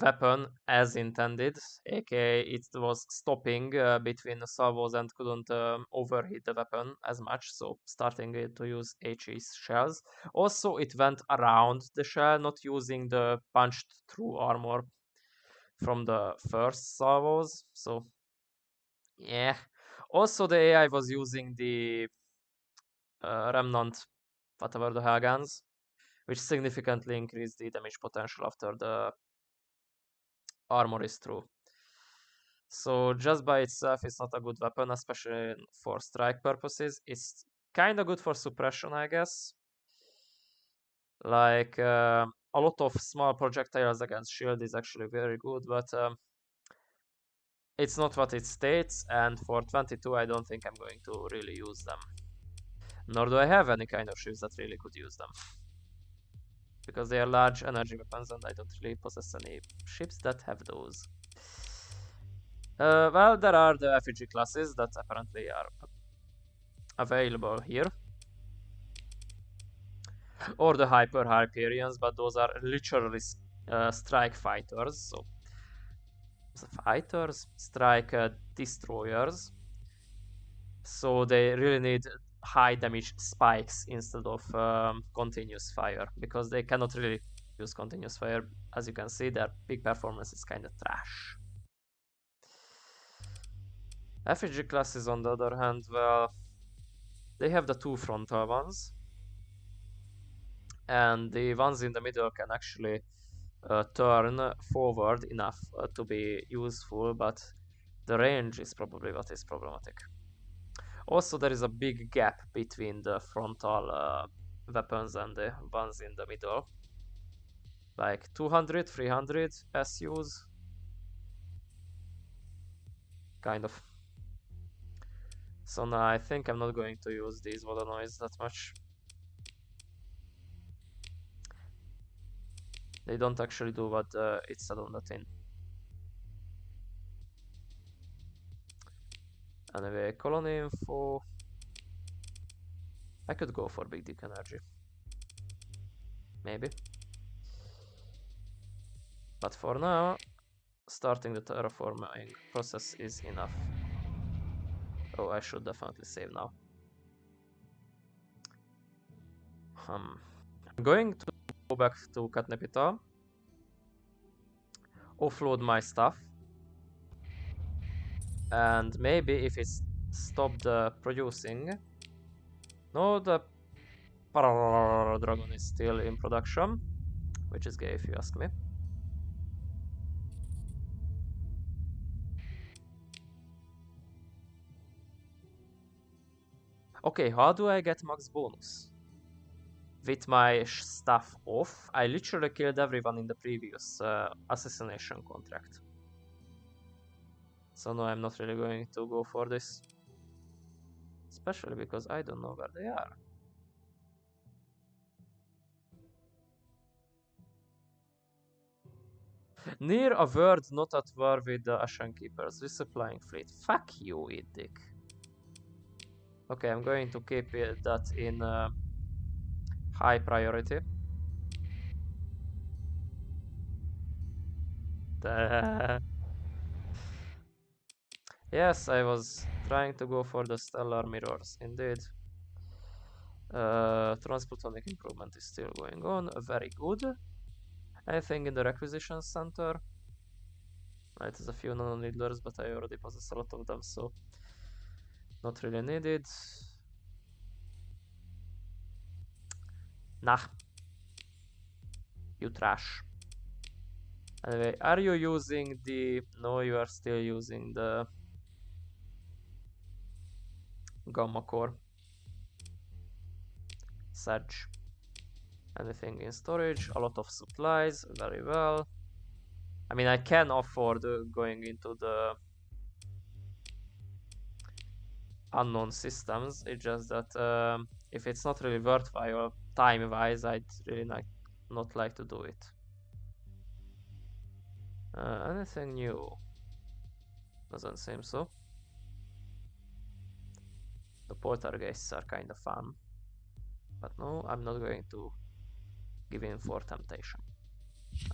weapon as intended, aka it was stopping between the salvos and couldn't overheat the weapon as much, so starting to use HE shells. Also, it went around the shell, not using the punched through armor from the first salvos, so yeah. Also, the AI was using the remnant, whatever the hell guns, which significantly increased the damage potential after the armor is through. So just by itself, it's not a good weapon, especially for strike purposes. It's kind of good for suppression, I guess. Like a lot of small projectiles against shield is actually very good, but it's not what it states. And for 22, I don't think I'm going to really use them. Nor do I have any kind of ships that really could use them. Because they are large energy weapons and I don't really possess any ships that have those. Well, there are the effigy classes that apparently are available here. Or the Hyper Hyperions, but those are literally strike fighters. So, fighters, strike destroyers. So they really need high damage spikes instead of continuous fire, because they cannot really use continuous fire. As you can see, their peak performance is kind of trash. Effigy classes, on the other hand, well, they have the two frontal ones, and the ones in the middle can actually turn forward enough to be useful, but the range is probably what is problematic. Also, there is a big gap between the frontal weapons and the ones in the middle. Like 200, 300 SUs. Kind of. So now I think I'm not going to use these Vodonoids that much. They don't actually do what it said on the tin. Anyway, colony info. I could go for big dick energy. Maybe. But for now, starting the terraforming process is enough. Oh, I should definitely save now. I'm going to go back to Katnepita, offload my stuff, and maybe if it's stopped producing. No, the Dragon is still in production, which is gay if you ask me. Okay, how do I get max bonus? With my stuff off, I literally killed everyone in the previous assassination contract. So no, I'm not really going to go for this. Especially because I don't know where they are. Near a world not at war with the Ashen Keepers, resupplying fleet. Fuck you, you dick. Okay, I'm going to keep that in high priority. Yes, I was trying to go for the stellar mirrors, indeed. Transplutonic improvement is still going on, very good. Anything in the requisition center? Right, there's a few nano needlers, but I already possess a lot of them, so not really needed. Nah. You trash. Anyway, are you using the... No, you are still using the Gamma Core. Sedge. Anything in storage, a lot of supplies, very well. I mean, I can afford going into the unknown systems. It's just that if it's not really worthwhile time-wise, I'd really not like to do it. Anything new? Doesn't seem so. The poltergeists are kind of fun. But no, I'm not going to give in for temptation.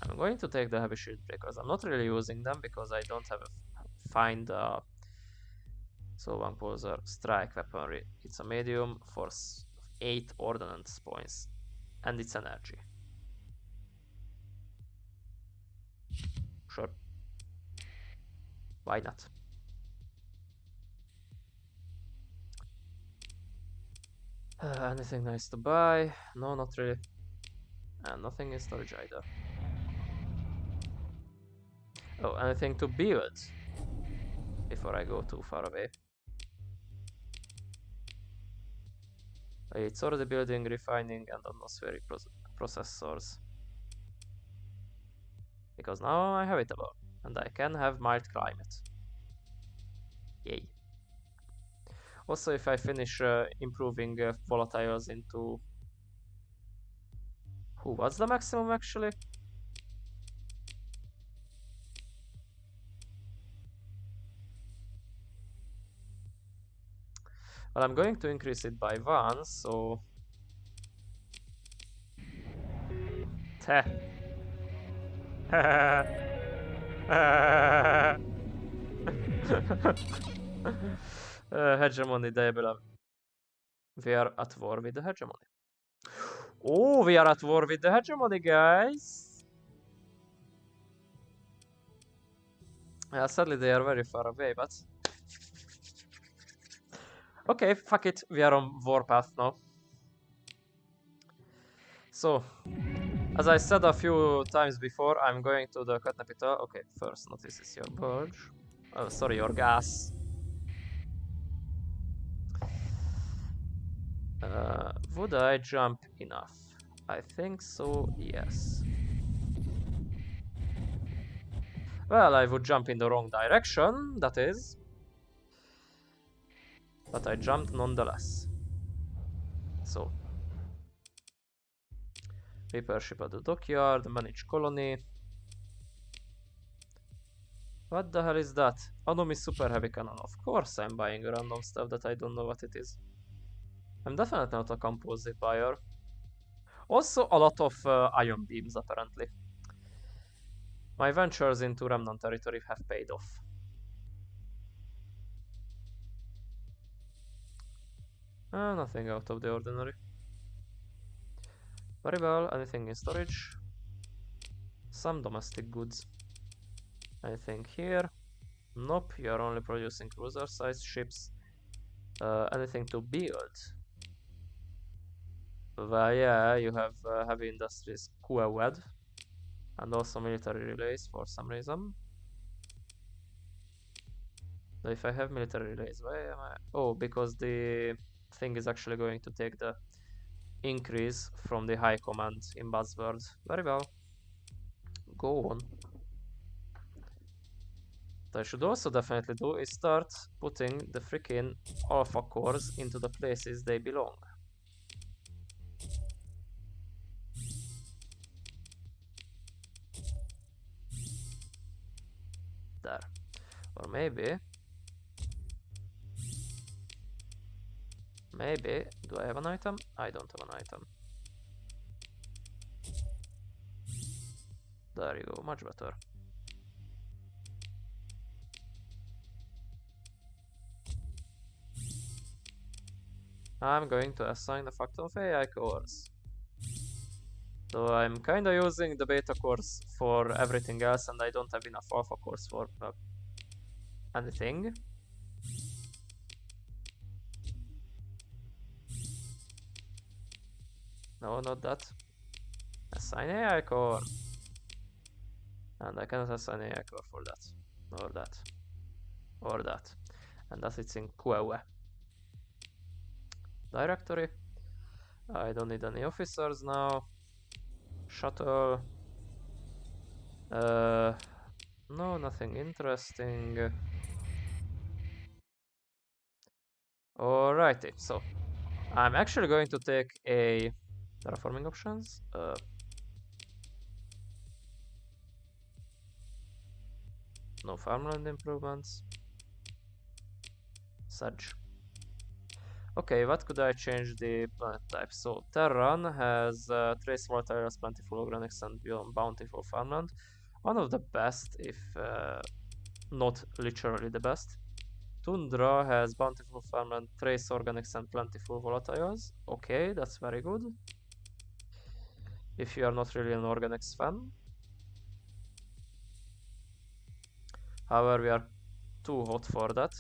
I'm going to take the heavy shield breakers. I'm not really using them because I don't have a find Soulbound Pulsar strike weaponry. It's a medium for 8 ordnance points and it's energy. Sure. Why not? Anything nice to buy? No, not really. And nothing in storage either. Oh, anything to build before I go too far away. It's already building, refining, and atmospheric processors. Because now I have it about, and I can have mild climate. Yay. Also, if I finish improving volatiles into... What's the maximum actually? Well, I'm going to increase it by 1, so... Teh. Hegemony, they will have... We are at war with the hegemony. Oh, we are at war with the hegemony, guys! Yeah, sadly they are very far away, but... Okay, fuck it, we are on warpath now. So, as I said a few times before, I'm going to the capital. Okay, first notice your bulge. Oh, sorry, your gas. Would I jump enough? I think so, yes. Well, I would jump in the wrong direction, that is. But I jumped nonetheless. So. Repair ship at the dockyard, manage colony. What the hell is that? Anomi super heavy cannon. Of course I'm buying random stuff that I don't know what it is. I'm definitely not a composite buyer. Also a lot of ion beams apparently. My ventures into Remnant territory have paid off. Nothing out of the ordinary. Very well, anything in storage? Some domestic goods. Anything here? Nope, you are only producing cruiser-sized ships. Anything to build? Well, yeah, you have heavy industries QAWED and also military relays for some reason. So if I have military relays, why am I? Oh, because the thing is actually going to take the increase from the high command in buzzword. Very well. Go on. What I should also definitely do is start putting the freaking alpha cores into the places they belong. There. Or maybe, do I have an item? I don't have an item. There you go, much better. I'm going to assign a factor of AI cores. So I'm kinda using the beta cores for everything else and I don't have enough alpha cores for anything. No, not that. Assign AI core. And I cannot assign AI core for that. Or that. Or that. And that it's in QAWE. Directory. I don't need any officers now. Shuttle. No, nothing interesting. Alrighty, so I'm actually going to take a terraforming options. No farmland improvements. Sedge. Okay, what could I change the planet type? So Terran has trace volatiles, plentiful organics, and bountiful farmland. One of the best, if not literally the best. Tundra has bountiful farmland, trace organics, and plentiful volatiles. Okay, that's very good. If you are not really an organics fan. However, we are too hot for that.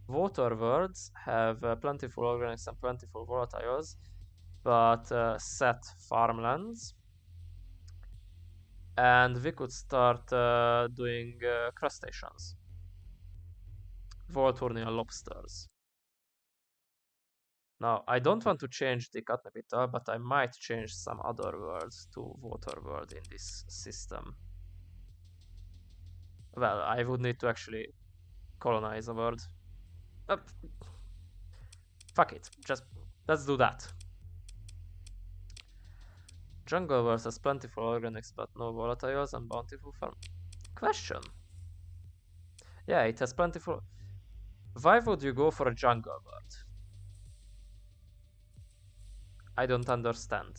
Water worlds have plentiful organics and plentiful volatiles, but set farmlands. And we could start doing crustaceans. Volturnial lobsters. Now, I don't want to change the Katnepita, but I might change some other worlds to water world in this system. Well, I would need to actually colonize a world. Fuck it, just let's do that. Jungle world has plentiful organics but no volatiles and bountiful farm. Question. Yeah, it has plentiful. Why would you go for a jungle world? I don't understand.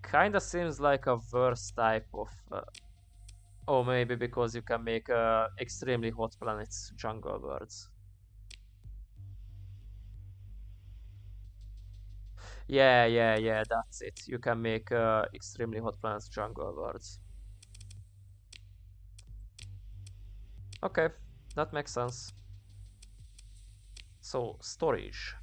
Kinda seems like a worse type of. Oh, maybe because you can make extremely hot planets jungle worlds. Yeah, that's it. You can make extremely hot planets jungle worlds. Okay, that makes sense. So, storage.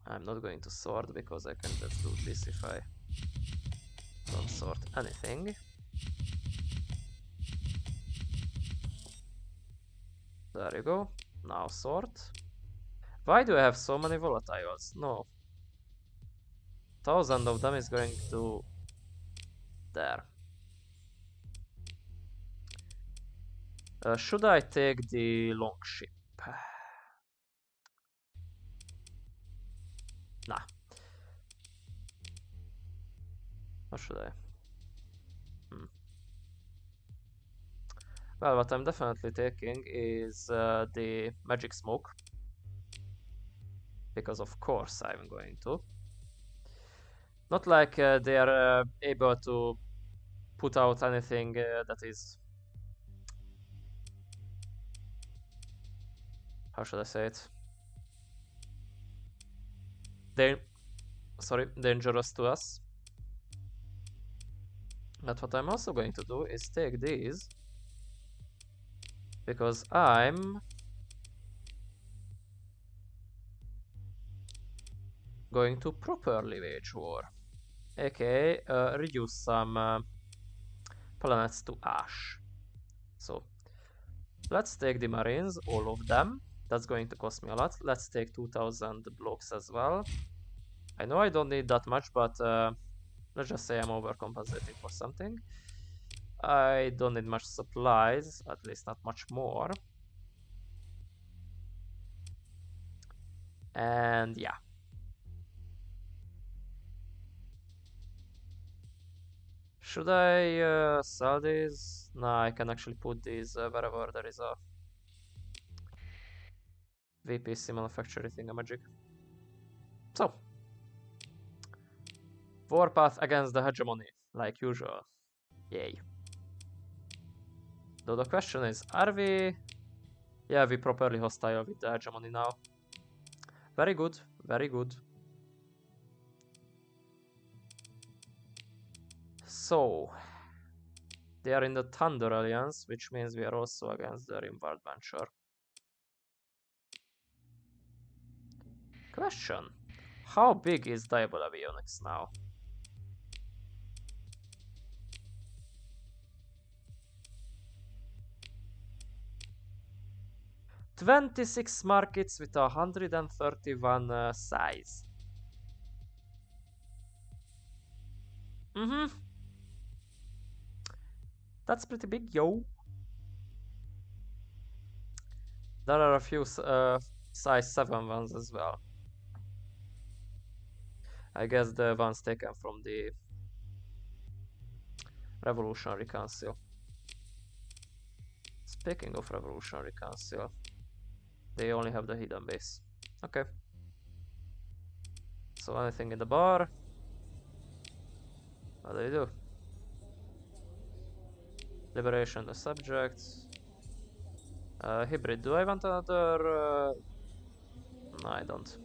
I'm not going to sort because I can just do this if I don't sort anything. There you go. Now sort. Why do I have so many volatiles? No. 1,000 of them is going to there. Should I take the long ship? Nah. Or should I? Well, what I'm definitely taking is the magic smoke. Because of course I'm going to. Not like they are able to put out anything that is... How should I say it? Dangerous to us. But what I'm also going to do is take these, because I'm going to properly wage war, aka reduce some planets to ash. So let's take the Marines, all of them. That's going to cost me a lot. Let's take 2000 blocks as well. I know I don't need that much, but let's just say I'm overcompensating for something. I don't need much supplies, at least not much more. And yeah. Should I sell these? No, I can actually put these wherever there is a VPC manufacturing thingamajig. So, warpath against the hegemony, like usual. Yay. Though the question is, are we... Yeah, we properly hostile with the hegemony now. Very good, very good. So, they are in the Thunder Alliance, which means we are also against the Rimworld Venture. Question. How big is Diable Avionics now? "26 markets with 131 size." That's pretty big, yo. There are a few size 7 ones as well. I guess the ones taken from the Revolutionary Council. Speaking of Revolutionary Council, they only have the hidden base. Okay. So anything in the bar? What do you do? Liberation the subject. Hybrid. Do I want another? No, I don't.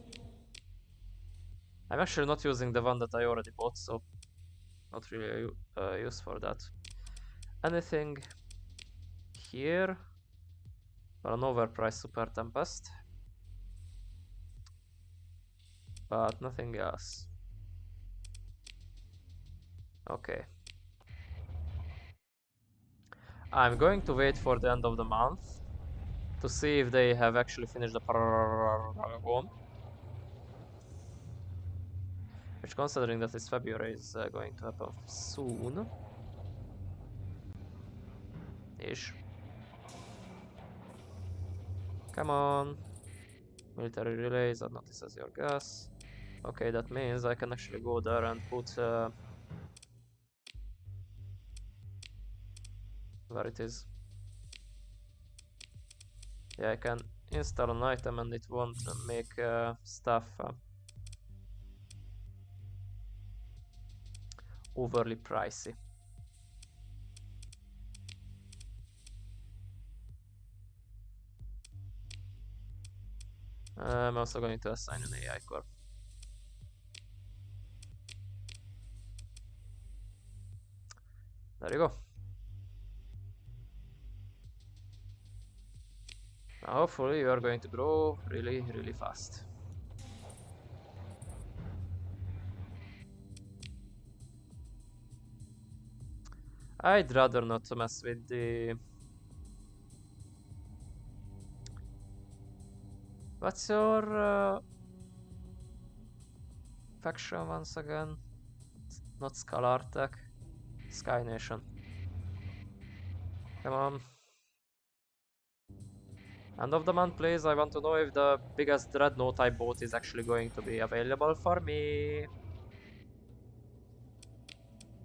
I'm actually not using the one that I already bought, so not really use for that. Anything here? Well, an overpriced Super Tempest, but nothing else. Okay. I'm going to wait for the end of the month to see if they have actually finished the Paragon. Which, considering that it's February, is going to happen soon. Ish. Come on. Military relays, that notices your gas. Okay, that means I can actually go there and put... where it is. Yeah, I can install an item and it won't make stuff overly pricey. I'm also going to assign an AI core. There you go. Now hopefully you are going to grow really, really fast. I'd rather not mess with the... What's your faction once again? Not Scalar Tech. Sky Nation. Come on. End of the month, please. I want to know if the biggest dreadnought I bought is actually going to be available for me.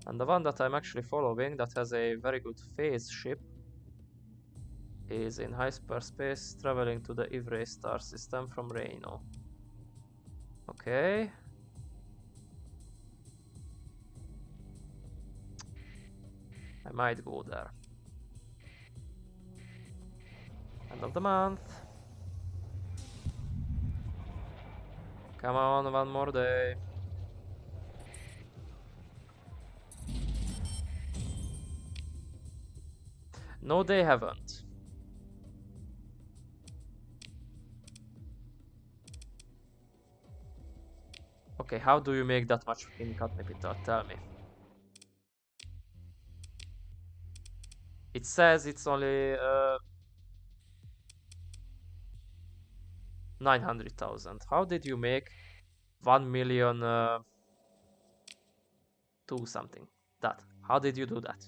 And the one that I'm actually following that has a very good phase ship is in hyperspace, traveling to the Ivray star system from Reno. Okay. I might go there. End of the month. Come on, one more day. No, they haven't. Okay, how do you make that much in Katnipita? Tell me. It says it's only 900,000. How did you make 1 million to something? That. How did you do that?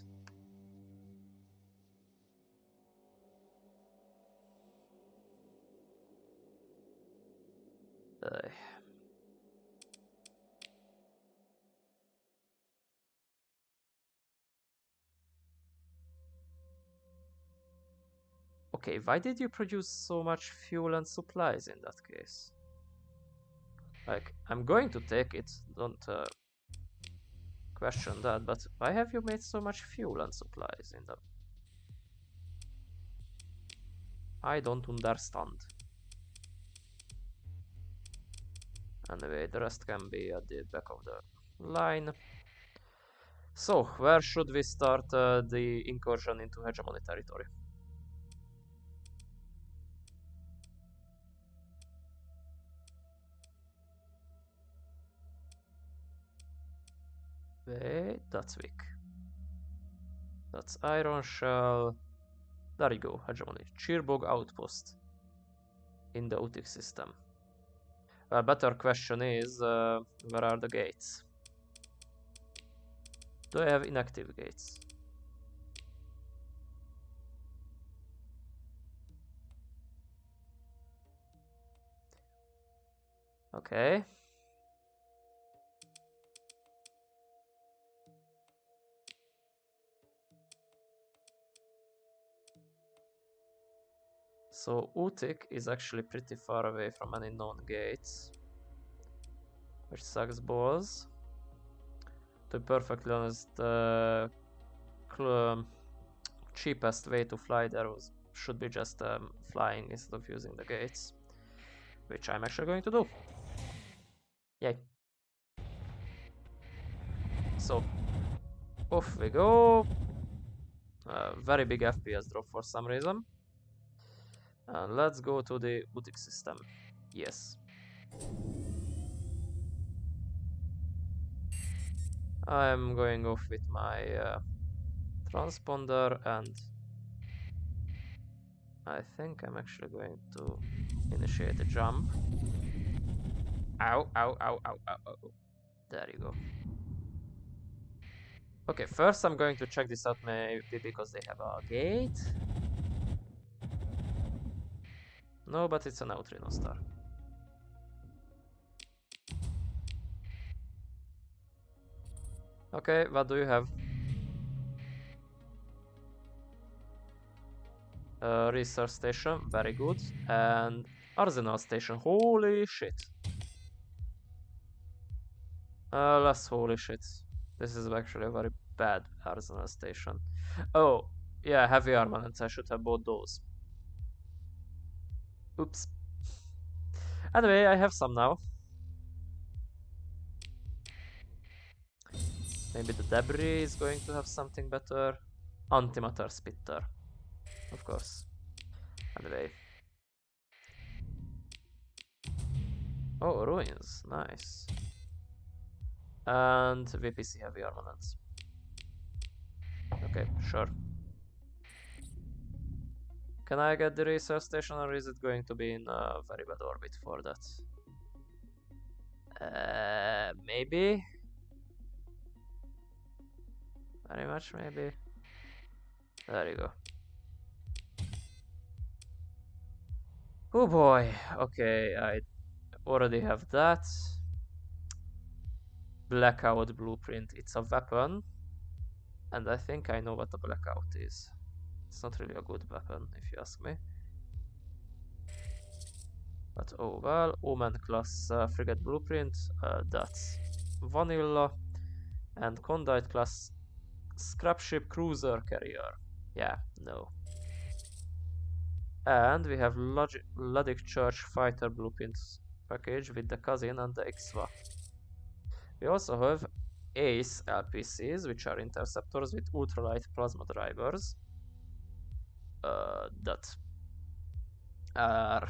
Uh, okay, why did you produce so much fuel and supplies in that case? Like, I'm going to take it, don't question that, but why have you made so much fuel and supplies in the... I don't understand. Anyway, the rest can be at the back of the line. So, where should we start the incursion into hegemony territory? Wait, that's weak. That's Iron Shell. There you go, hegemony. Cheerbog outpost in the Utic system. A better question is, where are the gates? Do I have inactive gates? Okay. So Utic is actually pretty far away from any known gates, which sucks balls. To be perfectly honest, the cheapest way to fly there should be just flying instead of using the gates, which I'm actually going to do. Yay. So, off we go. Very big FPS drop for some reason. And let's go to the Utic system. Yes. I'm going off with my transponder, and I think I'm actually going to initiate a jump. Ow, ow, ow, ow, ow, ow. There you go. Okay, first I'm going to check this out maybe because they have a gate. No, but it's a neutrino star. Okay, what do you have? Research station, very good. And arsenal station, holy shit. Less holy shit. This is actually a very bad arsenal station. Oh, yeah, heavy armaments, I should have bought those. Oops. Anyway, I have some now. Maybe the debris is going to have something better. Antimatter spitter. Of course. Anyway. Oh, ruins. Nice. And VPC heavy armaments. Okay, sure. Can I get the research station, or is it going to be in a very bad orbit for that? Maybe? Very much, maybe? There you go. Oh boy, okay, I already have that. Blackout blueprint, it's a weapon. And I think I know what a blackout is. It's not really a good weapon, if you ask me. But oh well, Omen class frigate blueprint, that's vanilla. And Condite class scrapship cruiser carrier. Yeah, no. And we have Ludic Church fighter blueprints package with the cousin and the XVA. We also have Ace LPCs, which are interceptors with ultralight plasma drivers. That are...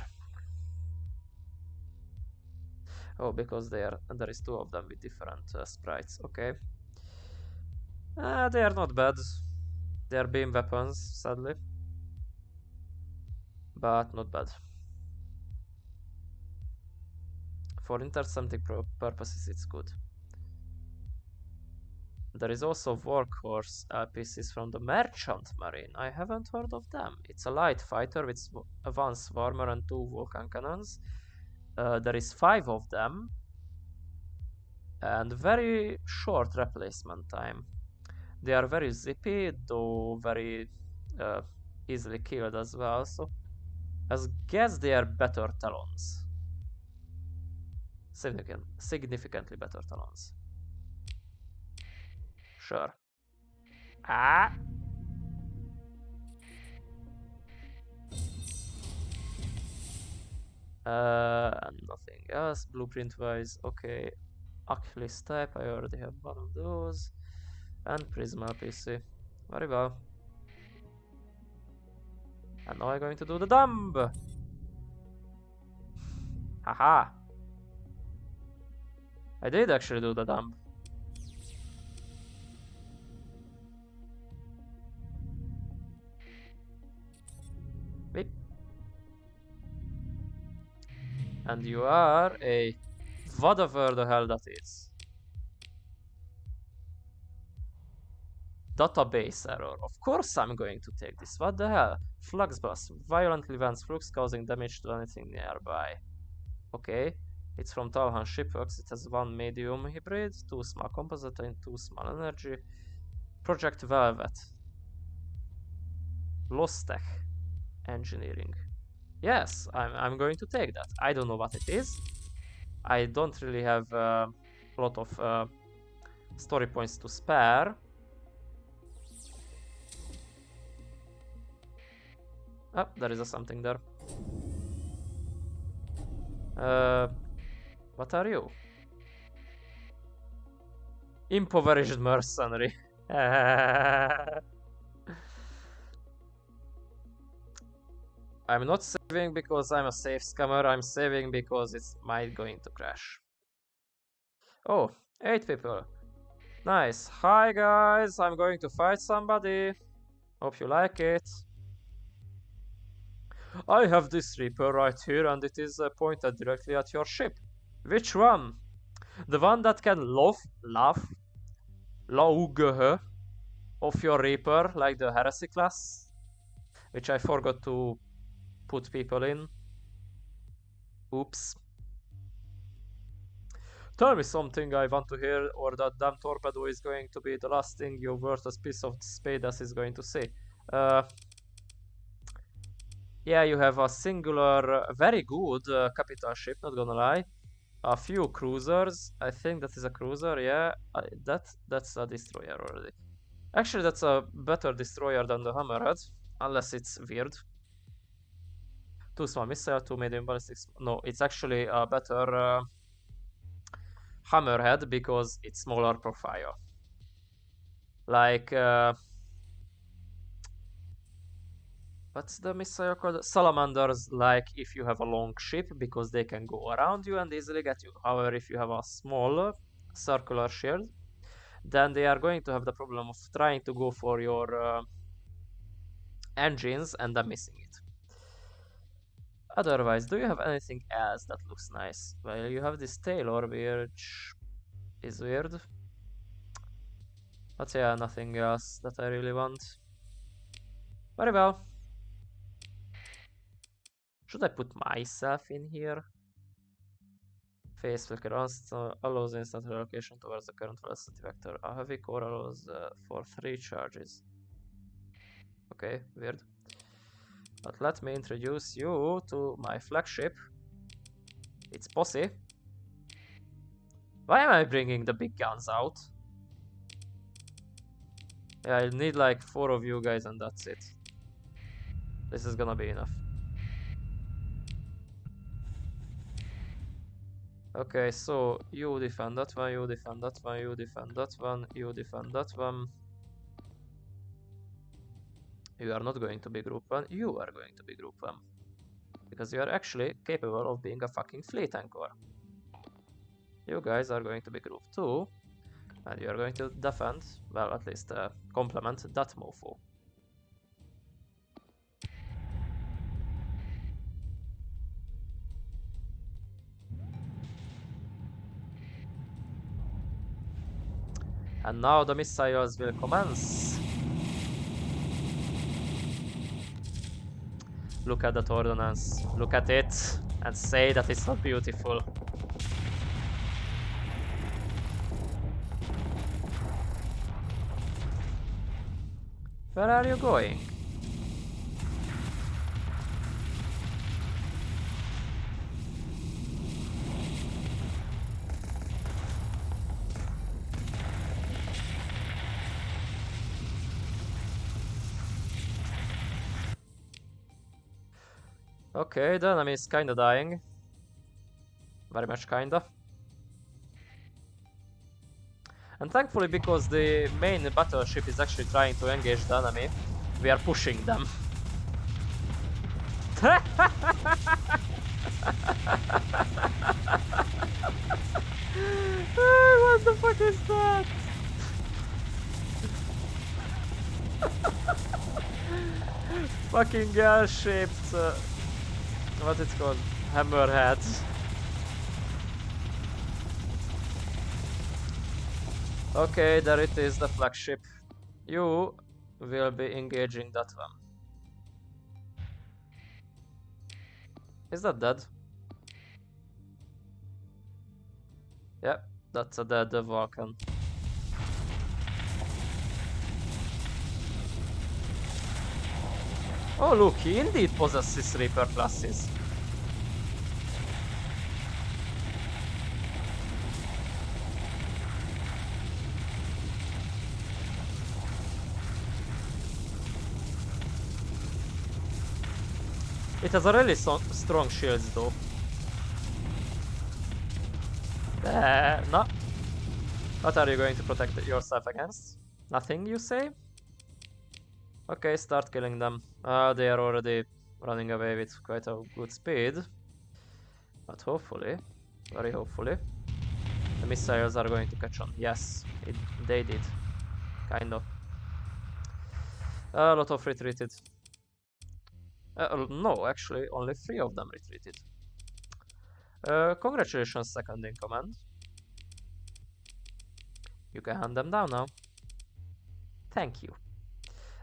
Oh, because there is two of them with different sprites. Okay. They are not bad. They are beam weapons, sadly. But not bad. For intercepting purposes, it's good. There is also workhorse pieces from the Merchant Marine. I haven't heard of them. It's a light fighter with one swarmer and two Vulcan cannons. There is 5 of them. And very short replacement time. They are very zippy, though very easily killed as well. So I guess they are better Talons. Significantly better Talons. Sure. Ah! And nothing else. Blueprint wise, okay. Achilles type, I already have one of those. And Prisma PC. Very well. And now I'm going to do the dump! Haha! I did actually do the dump. Beep. And you are a... whatever the hell that is. Database error. Of course I'm going to take this. What the hell? Flux bus. Violently vents flux causing damage to anything nearby. Okay. It's from Talhan Shipworks. It has 1 medium hybrid, 2 small composite and 2 small energy. Project Velvet. Lostech Engineering. Yes, I'm going to take that. I don't know what it is. I don't really have a lot of story points to spare. Oh, there is something there. What are you? Impoverished mercenary. I'm not saving because I'm a safe scammer. I'm saving because it's might going to crash. Oh, 8 people. Nice. Hi guys, I'm going to fight somebody. Hope you like it. I have this Reaper right here and it is pointed directly at your ship. Which one? The one that can laugh of your Reaper, like the Heresy class, which I forgot to put people in. Oops. Tell me something I want to hear, or that damn torpedo is going to be the last thing your worthless piece of spadas is going to say. Yeah, you have a singular, very good capital ship, not gonna lie. A few cruisers. I think that is a cruiser, yeah. That's a destroyer already. Actually, that's a better destroyer than the Hammerhead, unless it's weird. 2 small missile, 2 medium ballistics. No, it's actually a better Hammerhead because it's smaller profile. Like, what's the missile called? Salamanders, like if you have a long ship, because they can go around you and easily get you. However, if you have a small circular shield, then they are going to have the problem of trying to go for your engines and then missing it. Otherwise, do you have anything else that looks nice? Well, you have this Tailor, which is weird. But yeah, nothing else that I really want. Very well. Should I put myself in here? Phase flicker allows instant relocation towards the current velocity vector. A heavy core allows for 3 charges. Okay, weird. But let me introduce you to my flagship. It's Posse. Why am I bringing the big guns out? Yeah, I need like 4 of you guys and that's it. This is gonna be enough. Okay, so you defend that one, you defend that one, you defend that one, you defend that one. You are not going to be group 1, you are going to be group 1. Because you are actually capable of being a fucking fleet anchor. You guys are going to be grouped too. And you are going to defend, well, at least complement that mofo. And now the missiles will commence. Look at that ordnance. Look at it and say that it's not beautiful. Where are you going? Okay, the enemy is kinda dying. Very much kinda. And thankfully, because the main battleship is actually trying to engage the enemy, we are pushing them. What the fuck is that? Fucking girl-shaped... what it's called? Hammerhead. Okay, there it is, the flagship. You will be engaging that one. Is that dead? Yep, that's a dead Vulcan. Oh look, he indeed possesses Reaper classes. It has a really strong shields though. No. What are you going to protect yourself against? Nothing, you say? Okay, start killing them. They are already running away with quite a good speed. But hopefully, very hopefully, the missiles are going to catch on. Yes, they did. Kind of. A lot of retreated. No, actually, only 3 of them retreated. Congratulations, second in command. You can hand them down now. Thank you.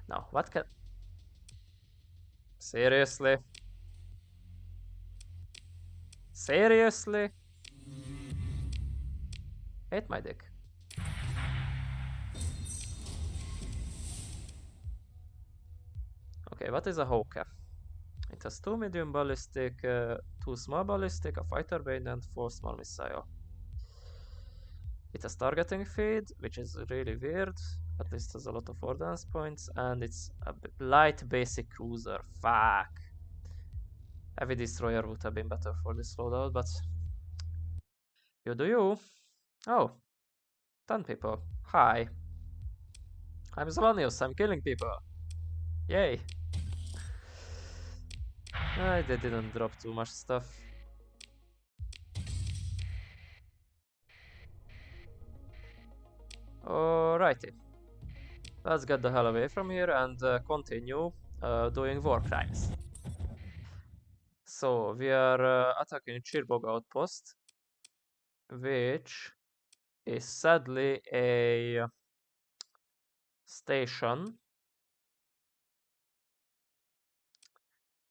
Now, what can... Seriously? Seriously? Hate my dick. Okay, what is a Hawker? It has 2 medium ballistic, 2 small ballistic, a fighter blade, and 4 small missile. It has targeting feed, which is really weird. At least has a lot of ordnance points, and it's a light basic cruiser. Fuck. Heavy destroyer would have been better for this loadout, but you do you. Oh, 10 people. Hi. I'm Zolanius, I'm killing people. Yay. They didn't drop too much stuff. Alrighty. Let's get the hell away from here and continue doing war crimes. So, we are attacking Chirbog outpost, which is sadly a station.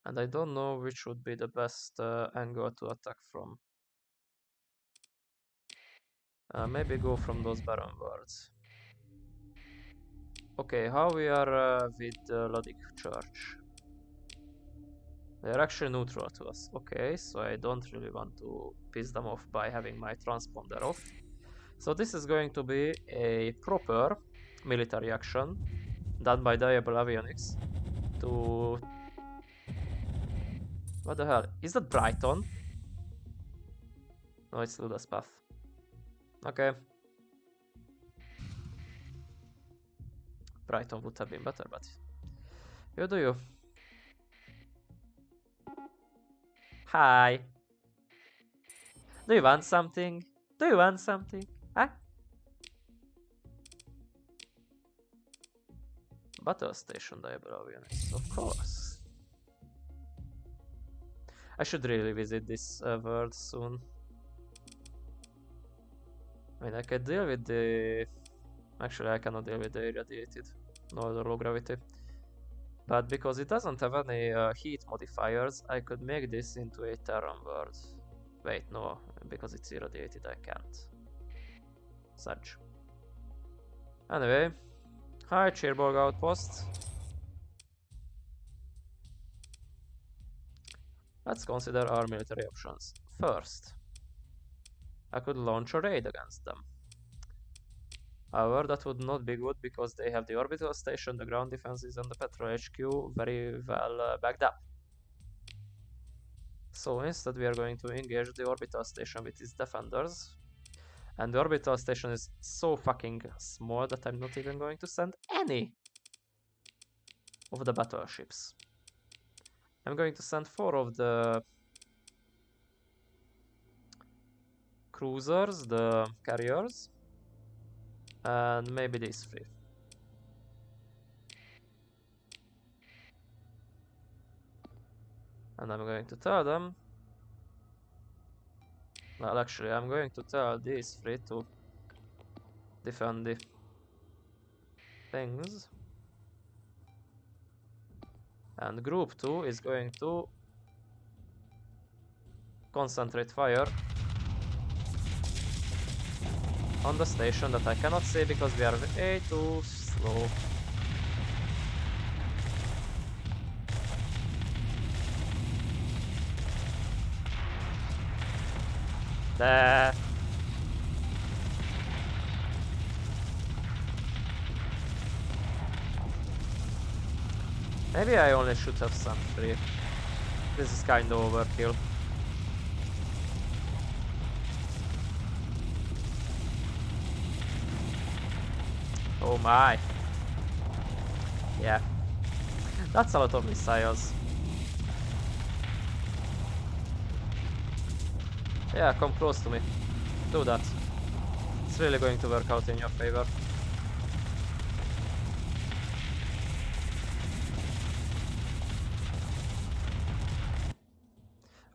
And I don't know which would be the best angle to attack from. Maybe go from those barren words. Okay, how we are with the Lodic Church? They're actually neutral to us. Okay, so I don't really want to piss them off by having my transponder off. So this is going to be a proper military action done by Diable Avionics to... What the hell? Is that Brighton? No, it's Luda's Path. Okay. Brighton would have been better, but... You do you. Hi. Do you want something? Do you want something? Huh? Battle station diagonal units, of course. I should really visit this world soon. I mean, I can deal with the... Actually, I cannot deal with the irradiated, nor the low gravity. But because it doesn't have any heat modifiers, I could make this into a Terran world. Wait, no, because it's irradiated, I can't. Such. Anyway, hi Cheerborg Outpost. Let's consider our military options. First, I could launch a raid against them. However, that would not be good because they have the orbital station, the ground defenses, and the petrol HQ very well backed up. So instead we are going to engage the orbital station with its defenders. And the orbital station is so fucking small that I'm not even going to send any of the battleships. I'm going to send 4 of the cruisers, the carriers, and maybe these 3. And I'm going to tell them... Well, actually, I'm going to tell these 3 to defend the things. And group 2 is going to concentrate fire on the station that I cannot see because we are way too slow. There. Maybe I only should have sent 3. This is kinda overkill. Oh my. Yeah. That's a lot of missiles. Yeah, come close to me. Do that. It's really going to work out in your favor.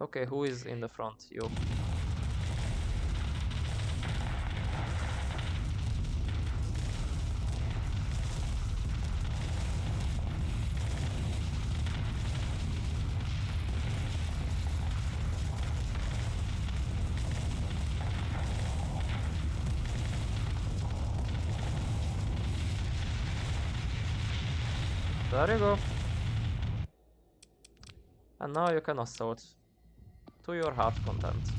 Okay, who is in the front? You. There you go. And now you can assault to your heart content.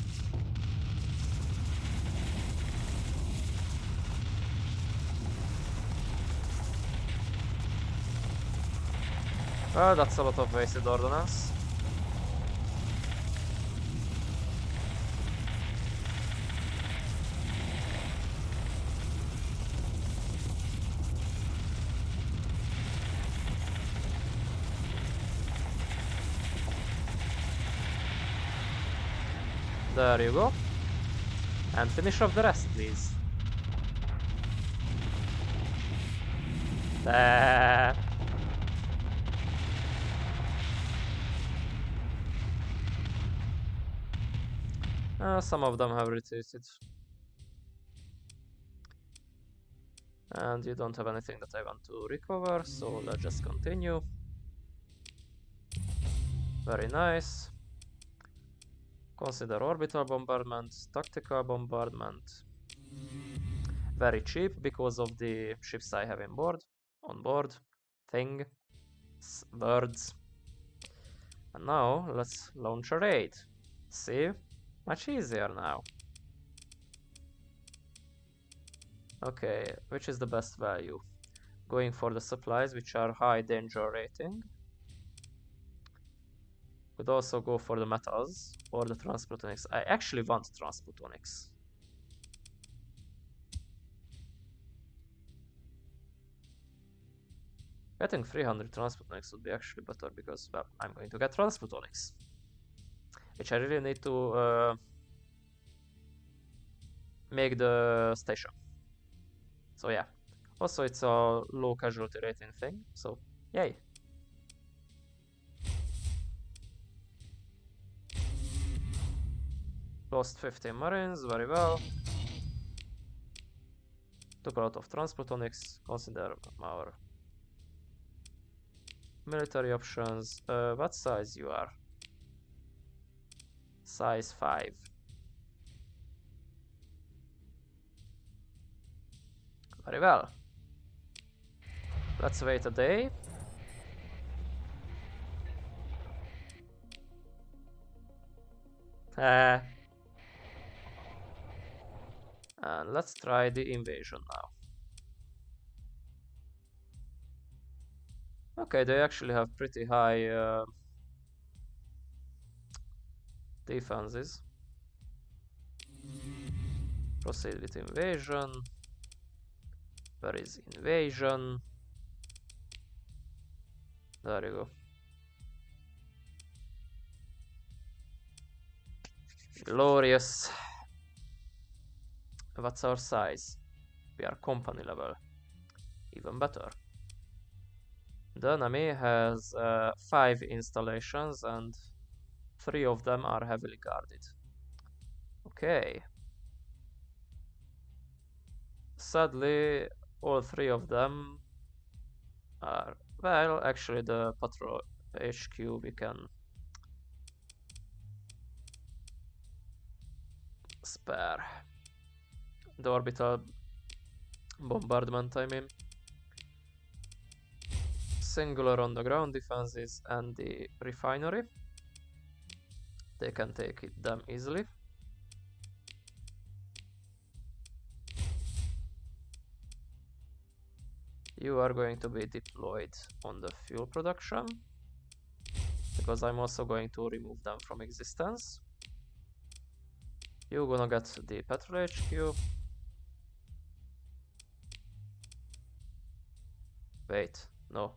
Well, that's a lot of wasted ordnance. There you go. And finish off the rest, please. There. Some of them have retreated. And you don't have anything that I want to recover, so let's just continue. Very nice. Consider orbital bombardment, tactical bombardment. Very cheap because of the ships I have on board, birds. And now let's launch a raid. See? Much easier now. Okay, which is the best value? Going for the supplies, which are high danger rating. Could also go for the metals or the transplutonics. I actually want transplutonics. Getting 300 transplutonics would be actually better because, well, I'm going to get transplutonics. Which I really need to make the station. So yeah. Also, it's a low casualty rating thing, so yay. Lost 15 Marines, very well. Took a lot of transplutonics, consider our military options. What size you are? Size 5. Very well. Let's wait a day. And let's try the invasion now. Okay, they actually have pretty high defenses. Proceed with invasion. Where is invasion? There you go. Glorious. What's our size? We are company level. Even better. The enemy has 5 installations and 3 of them are heavily guarded. Okay. Sadly, all 3 of them are... Well, actually the patrol HQ we can spare. The orbital bombardment, I mean. Singular on the ground defenses and the refinery. They can take them easily. You are going to be deployed on the fuel production, because I'm also going to remove them from existence. You're gonna get the petrol HQ. Wait, no.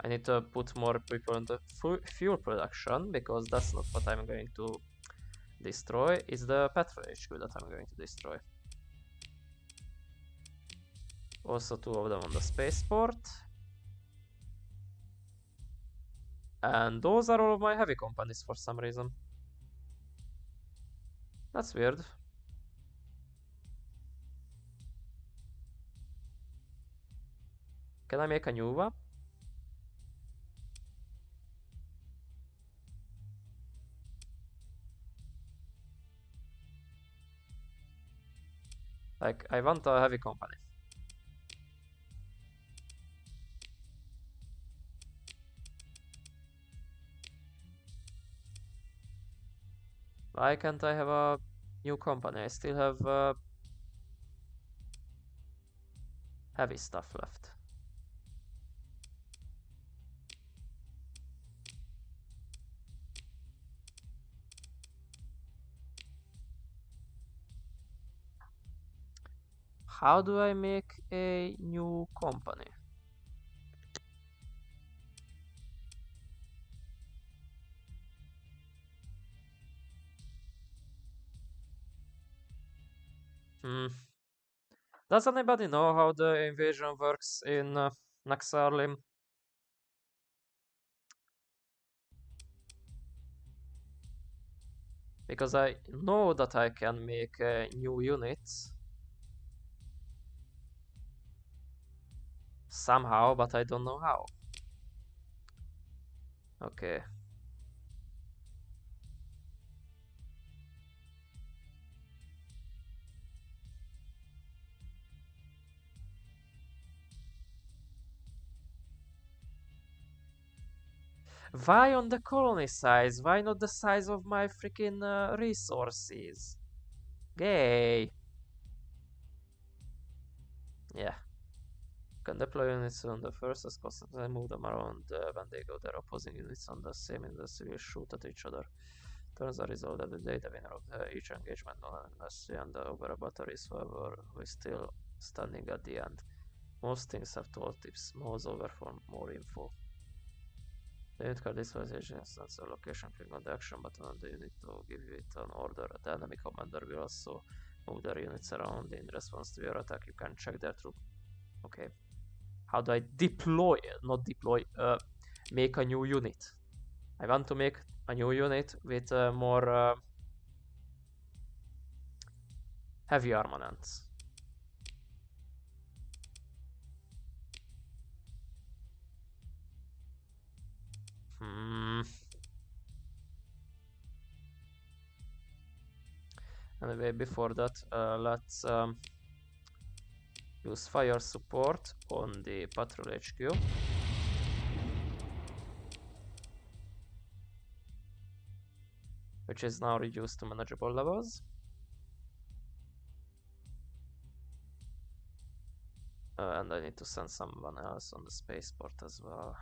I need to put more people in the fuel production, because that's not what I'm going to destroy. It's the petrol HQ that I'm going to destroy. Also 2 of them on the spaceport. And those are all of my heavy companies for some reason. That's weird. Can I make a new one? Like, I want a heavy company. Why can't I have a new company? I still have heavy stuff left. How do I make a new company? Does anybody know how the invasion works in Naxarlim? Because I know that I can make new units somehow, but I don't know how. Okay. Why on the colony size? Why not the size of my freaking resources? Gay. Yeah. Can deploy units on the first as constantly move them around when they go there. Opposing units on the same industry will shoot at each other. Turns are resolved every day. The winner of each engagement on an industry and the over batteries, however, who is still standing at the end. Most things have tooltips. Mouse over for more info. The unit card displays each instance of location. Click on the action button on the unit to give it an order. The enemy commander will also Move their units around in response to your attack. You can check their troop. Okay. How do I deploy? Not deploy. Make a new unit. I want to make a new unit with more heavy armaments. Anyway, before that, let's use fire support on the patrol HQ. Which is now reduced to manageable levels. And I need to send someone else on the spaceport as well.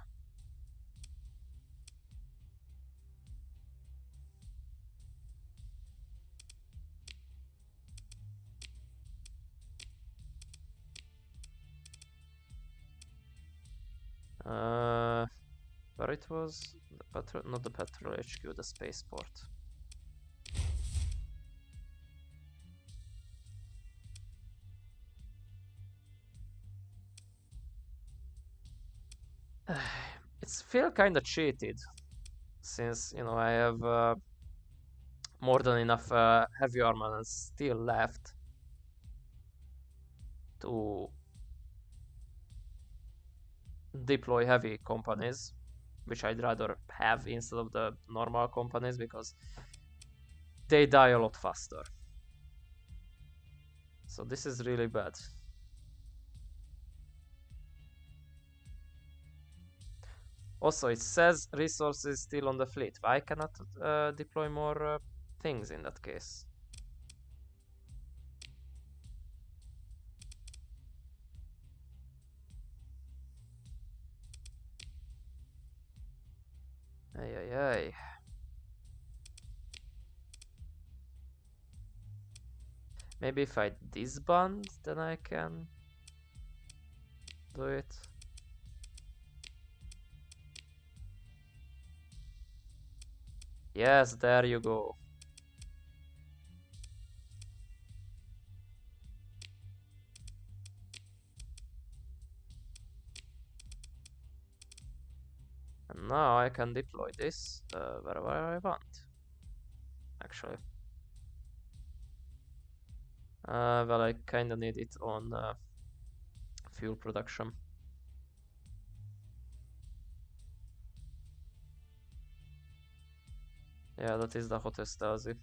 Where it was? Not the patrol HQ, the spaceport. It's feel kinda cheated, since you know I have more than enough heavy armaments still left to deploy heavy companies, which I'd rather have instead of the normal companies because they die a lot faster. So this is really bad. Also, it says resources still on the fleet. Why cannot deploy more things in that case? Ay. Maybe if I disband, then I can do it. Yes, there you go. And now I can deploy this wherever I want. Actually. Well, I kinda need it on fuel production. Yeah, that is the hottest Aussie.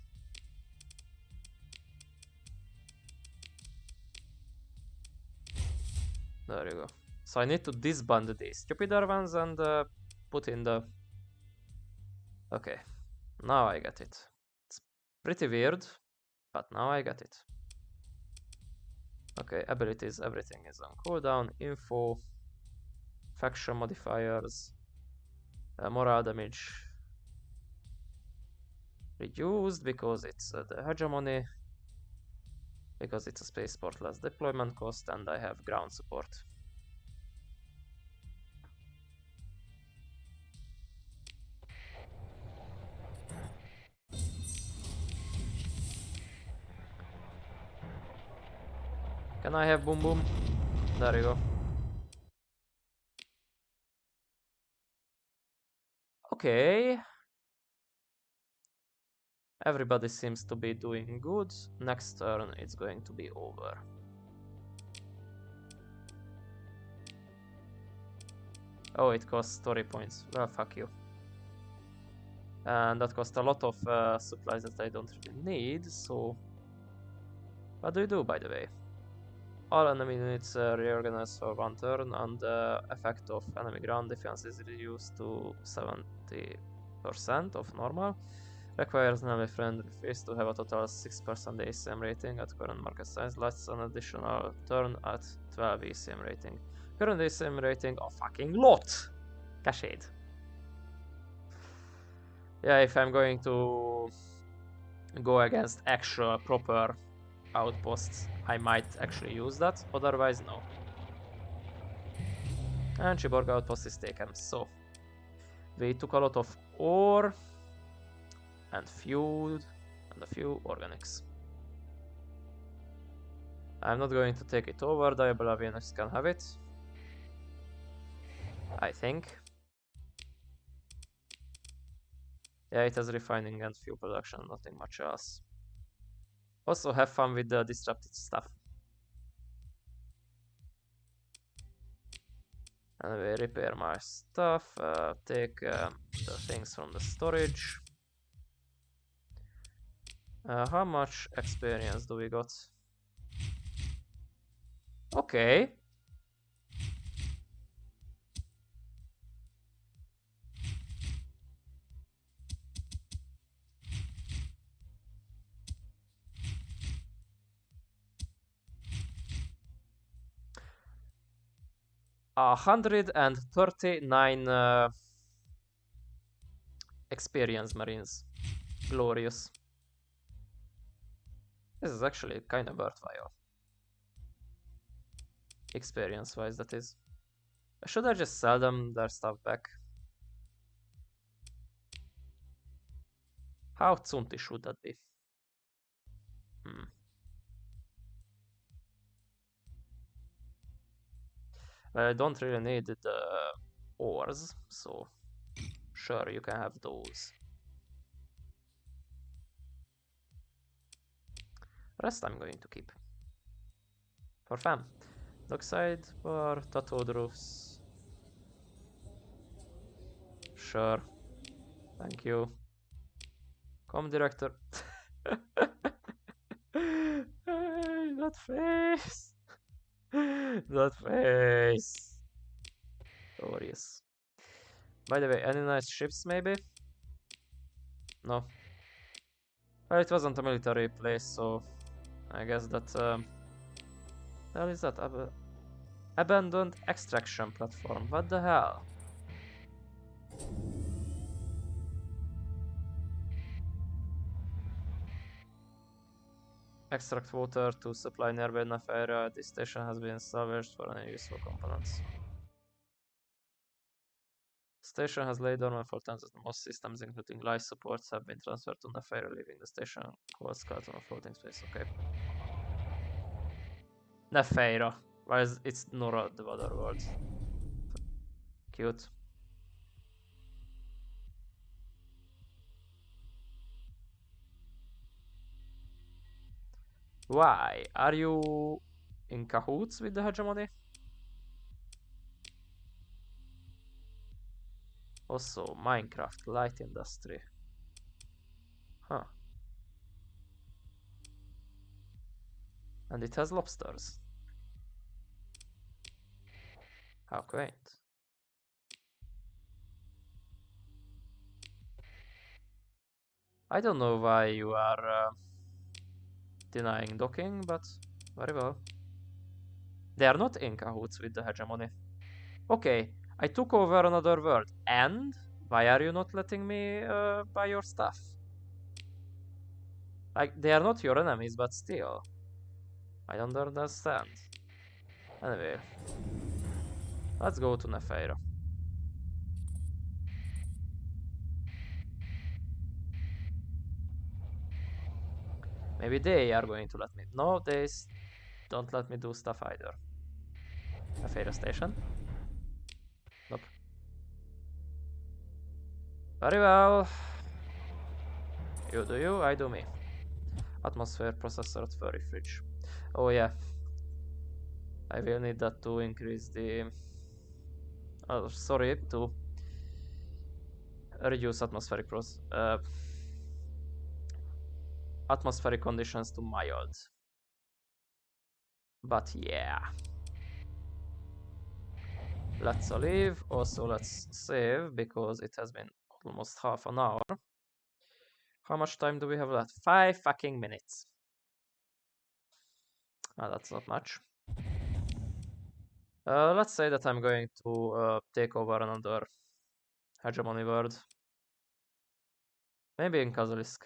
There you go. So I need to disband these stupider ones and put in the... Okay, now I get it. It's pretty weird, but now I get it. Okay, abilities, everything is on cooldown. Info, faction modifiers, morale damage reduced because it's the hegemony, because it's a spaceport, less deployment cost, and I have ground support. Can I have boom boom? There you go. Okay. Everybody seems to be doing good. Next turn it's going to be over. Oh, it costs story points. Well, fuck you. And that costs a lot of supplies that I don't really need, so... What do you do, by the way? All enemy units reorganize for one turn, and the effect of enemy ground defense is reduced to 70% of normal. Requires an enemy friendly face to have a total 6% ACM rating at current market size. Lasts an additional turn at 12 ACM rating. Current ACM rating a fucking lot! Cached. Yeah, if I'm going to go against actual proper outposts, I might actually use that, otherwise no. And Chiborg outpost is taken, so we took a lot of ore and fuel and a few organics. I'm not going to take it over. Diabolavians can have it. I think. Yeah, it has refining and fuel production, nothing much else. Also, have fun with the disrupted stuff. And we repair my stuff. Take the things from the storage. How much experience do we got? Okay. $139 experience marines. Glorious. This is actually kind of worthwhile. Experience wise, that is. Should I just sell them their stuff back? How tsunty should that be? Well, I don't really need the ores, so sure, you can have those. Rest I'm going to keep. For fun. Dockside bar, tattooed roofs. Sure. Thank you. Com director. That face. That face. Glorious. By the way, any nice ships maybe? No. Well, it wasn't a military place, so I guess that the hell is that? Abandoned extraction platform. What the hell? Extract water to supply nearby enough area. This station has been salvaged for any useful components. Station has laid dormant for tons of most systems, including life supports, have been transferred to Nefera, leaving the station called skeleton of floating space. Okay. Nefera. Why is it's Nora the other world? Cute. Why? Are you in cahoots with the hegemony? Also, Minecraft, light industry. Huh. And it has lobsters. How quaint. I don't know why you are denying docking, but very well. They are not in cahoots with the hegemony. Okay, I took over another world, and why are you not letting me buy your stuff? Like, they are not your enemies, but still. I don't understand. Anyway, let's go to Nefeira. Maybe they are going to let me. No, they don't let me do stuff either. Nefeira station? Nope. Very well. You do you, I do me. Atmosphere processor at furry fridge. Oh yeah. I will need that to increase the... Oh, sorry, to reduce atmospheric atmospheric conditions to mild. But yeah. Let's leave. Also, let's save because it has been almost half an hour. How much time do we have left? 5 fucking minutes. Ah, that's not much. Let's say that I'm going to take over another hegemony world. Maybe in Kazalisk.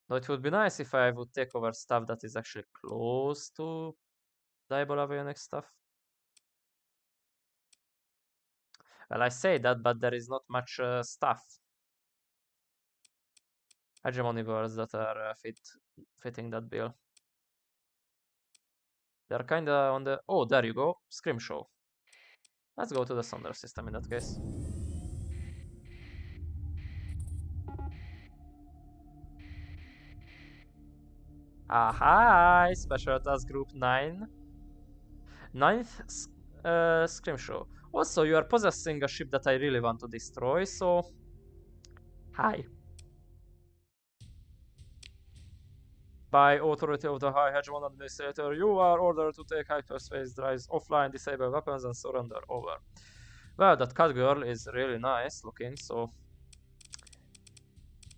Though it would be nice if I would take over stuff that is actually close to Diabolavionic stuff. Well, I say that, but there is not much stuff. Hegemony worlds that are fitting that bill. They're kinda on the... Oh, there you go. Scrimshaw. Let's go to the Thunder system in that case. Ah, hi! Special Task Group 9. Ninth Scrimshaw. Also, you are possessing a ship that I really want to destroy, so... Hi. By authority of the High Hegemon Administrator, you are ordered to take hyperspace drives offline, disable weapons, and surrender. Over. Well, that cat girl is really nice looking, so...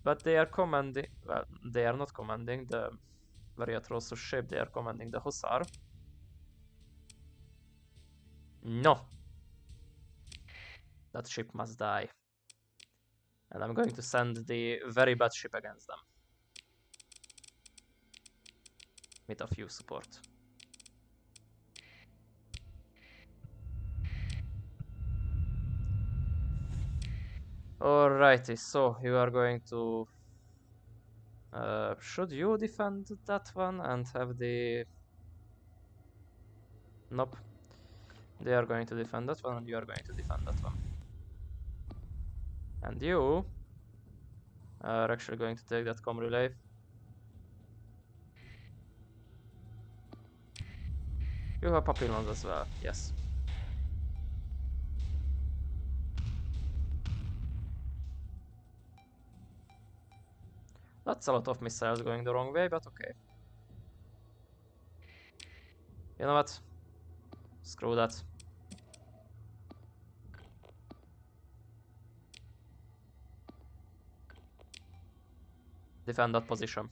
But they are commanding... Well, they are not commanding the very atrocious ship, they are commanding the Hussar. No. That ship must die. And I'm going to send the very bad ship against them. With a few support. Alrighty, so you are going to... should you defend that one and have the... Nope. They are going to defend that one and you are going to defend that one. And you are actually going to take that com relay. You have Pilum as well, yes. That's a lot of missiles going the wrong way, but okay. You know what? Screw that. Defend that position.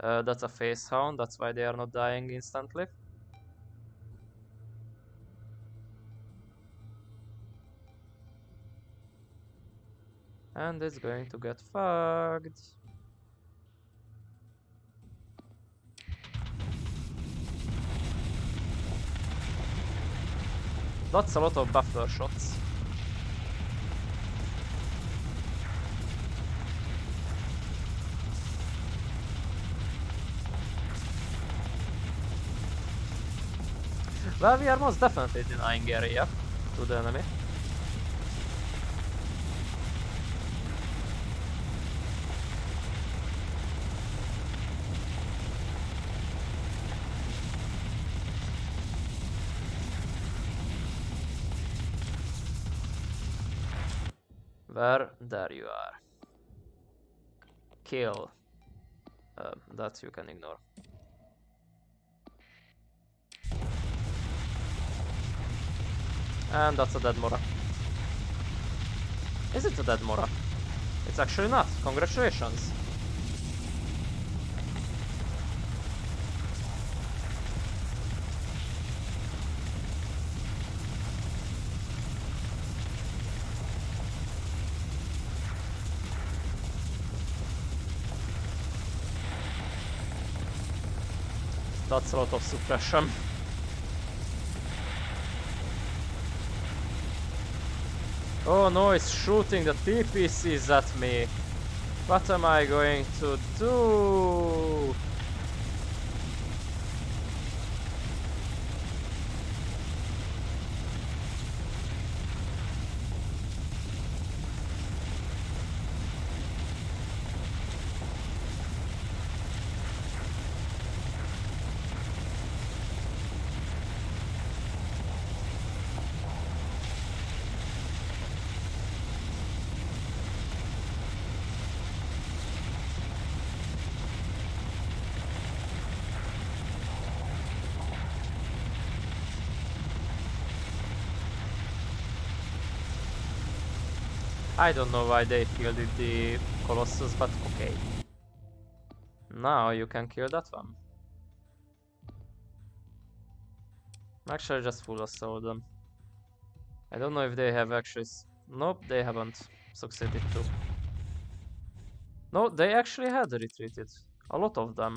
That's a face Hound, that's why they are not dying instantly. And it's going to get fucked. That's a lot of buffer shots. Well, we are most definitely denying area to the enemy. Where? There you are. Kill. That you can ignore. And that's a dead Mora. Is it a dead Mora? It's actually not. Congratulations. That's a lot of suppression. Oh no, it's shooting the TPCs at me. What am I going to do? I don't know why they killed the Colossus, but okay. Now you can kill that one. Actually, just full assault them. I don't know if they have actually... Nope, they haven't succeeded to. No, they actually had retreated. A lot of them.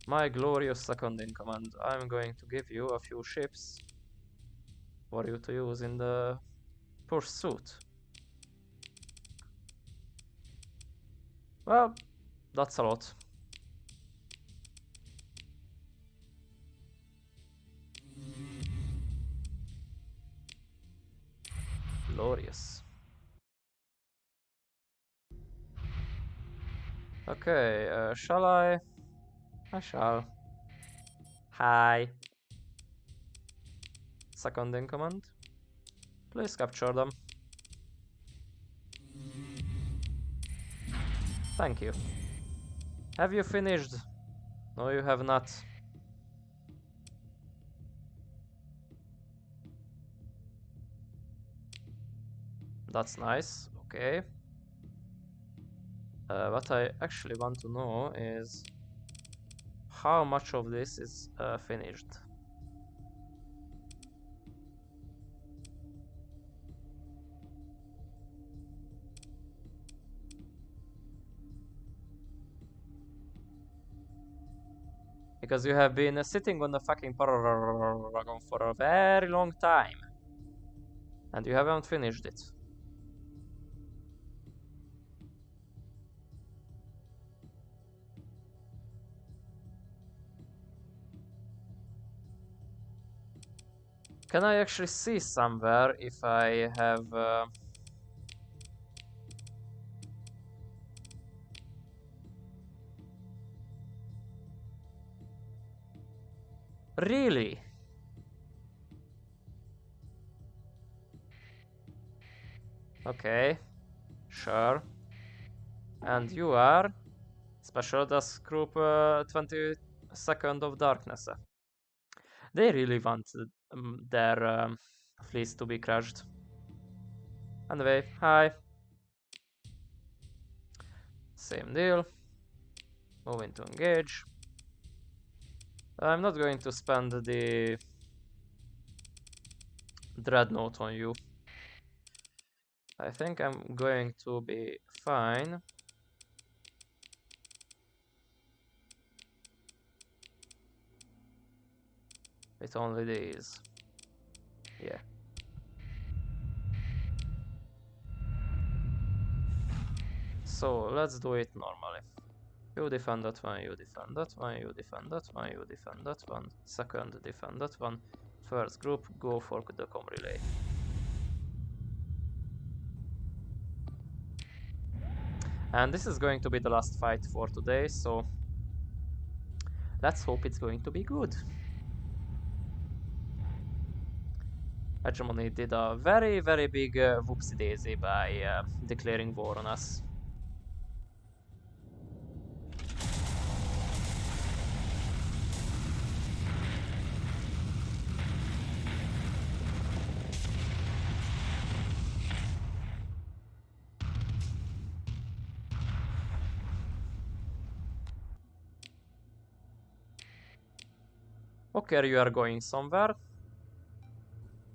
My glorious second in command. I'm going to give you a few ships for you to use in the pursuit. Well, that's a lot. Yes. Okay, shall I? I shall. Hi. Second in command. Please capture them. Thank you. Have you finished? No, you have not. That's nice. Okay. What I actually want to know is how much of this is finished. Because you have been sitting on the fucking Paragon for a very long time. And you haven't finished it. Can I actually see somewhere if I have... Really? Okay. Sure. And you are... Special Task Group 22nd of Darkness. They really want their fleets to be crashed. Anyway, hi. Same deal. Moving to engage. I'm not going to spend the Dreadnought on you. I think I'm going to be fine. With only these. Yeah. So let's do it normally. You defend that one, you defend that one, you defend that one, you defend that one. Second, defend that one. First group, go for the com relay. And this is going to be the last fight for today, so let's hope it's going to be good. Hegemony did a very, very big whoopsie daisy by declaring war on us. Okay, you are going somewhere.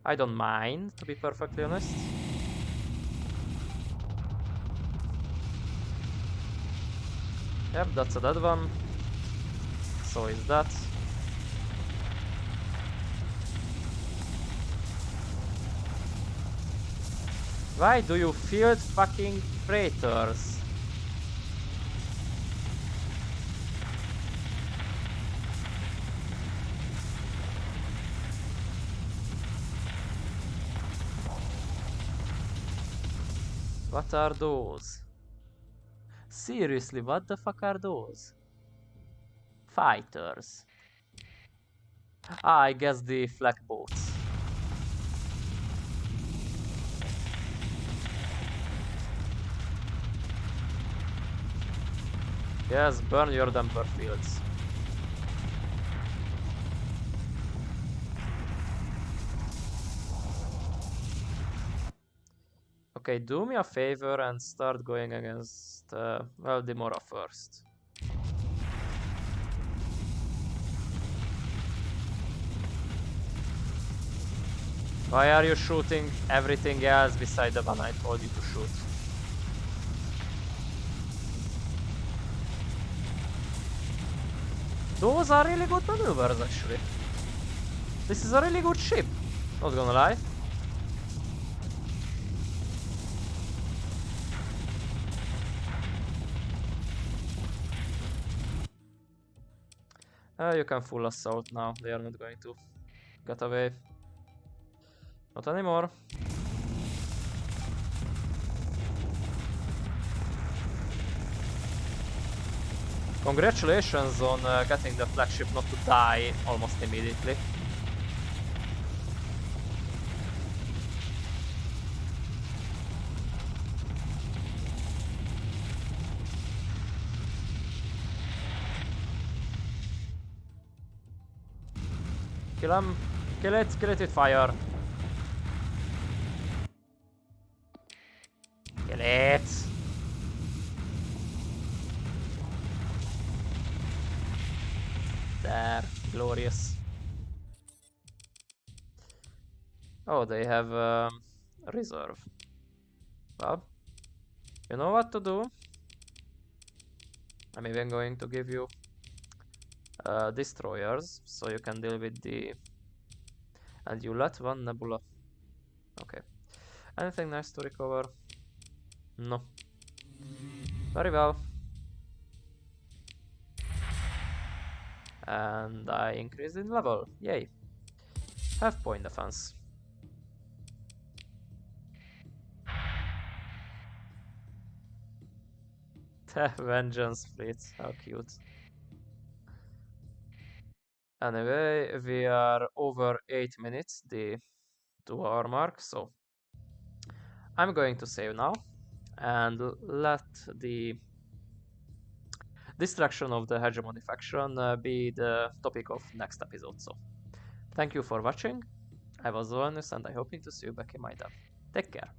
I don't mind, to be perfectly honest. Yep, that's a dead one. So is that. Why do you field fucking traitors? What are those? Seriously, what the fuck are those? Fighters. Ah, I guess the flak boats. Yes, burn your damper fields. Okay, do me a favor and start going against, well, Dimora first. Why are you shooting everything else beside the one I told you to shoot? Those are really good maneuvers, actually. This is a really good ship, not gonna lie. You can full assault now, they are not going to get away. Not anymore. Congratulations on getting the flagship not to die almost immediately. Kill him. Kill it with fire. Kill it. There, glorious. Oh, they have reserve. Well, you know what to do. I'm even going to give you destroyers, so you can deal with the... And you let one nebula. Okay. Anything nice to recover? No. Very well. And I increased in level. Yay. Half point defense. Vengeance fleet. How cute. Anyway, we are over 8 minutes, the 2-hour mark, so I'm going to save now and let the destruction of the hegemony faction be the topic of next episode. So thank you for watching. I was Zoanus and I hope to see you back in my dev. Take care.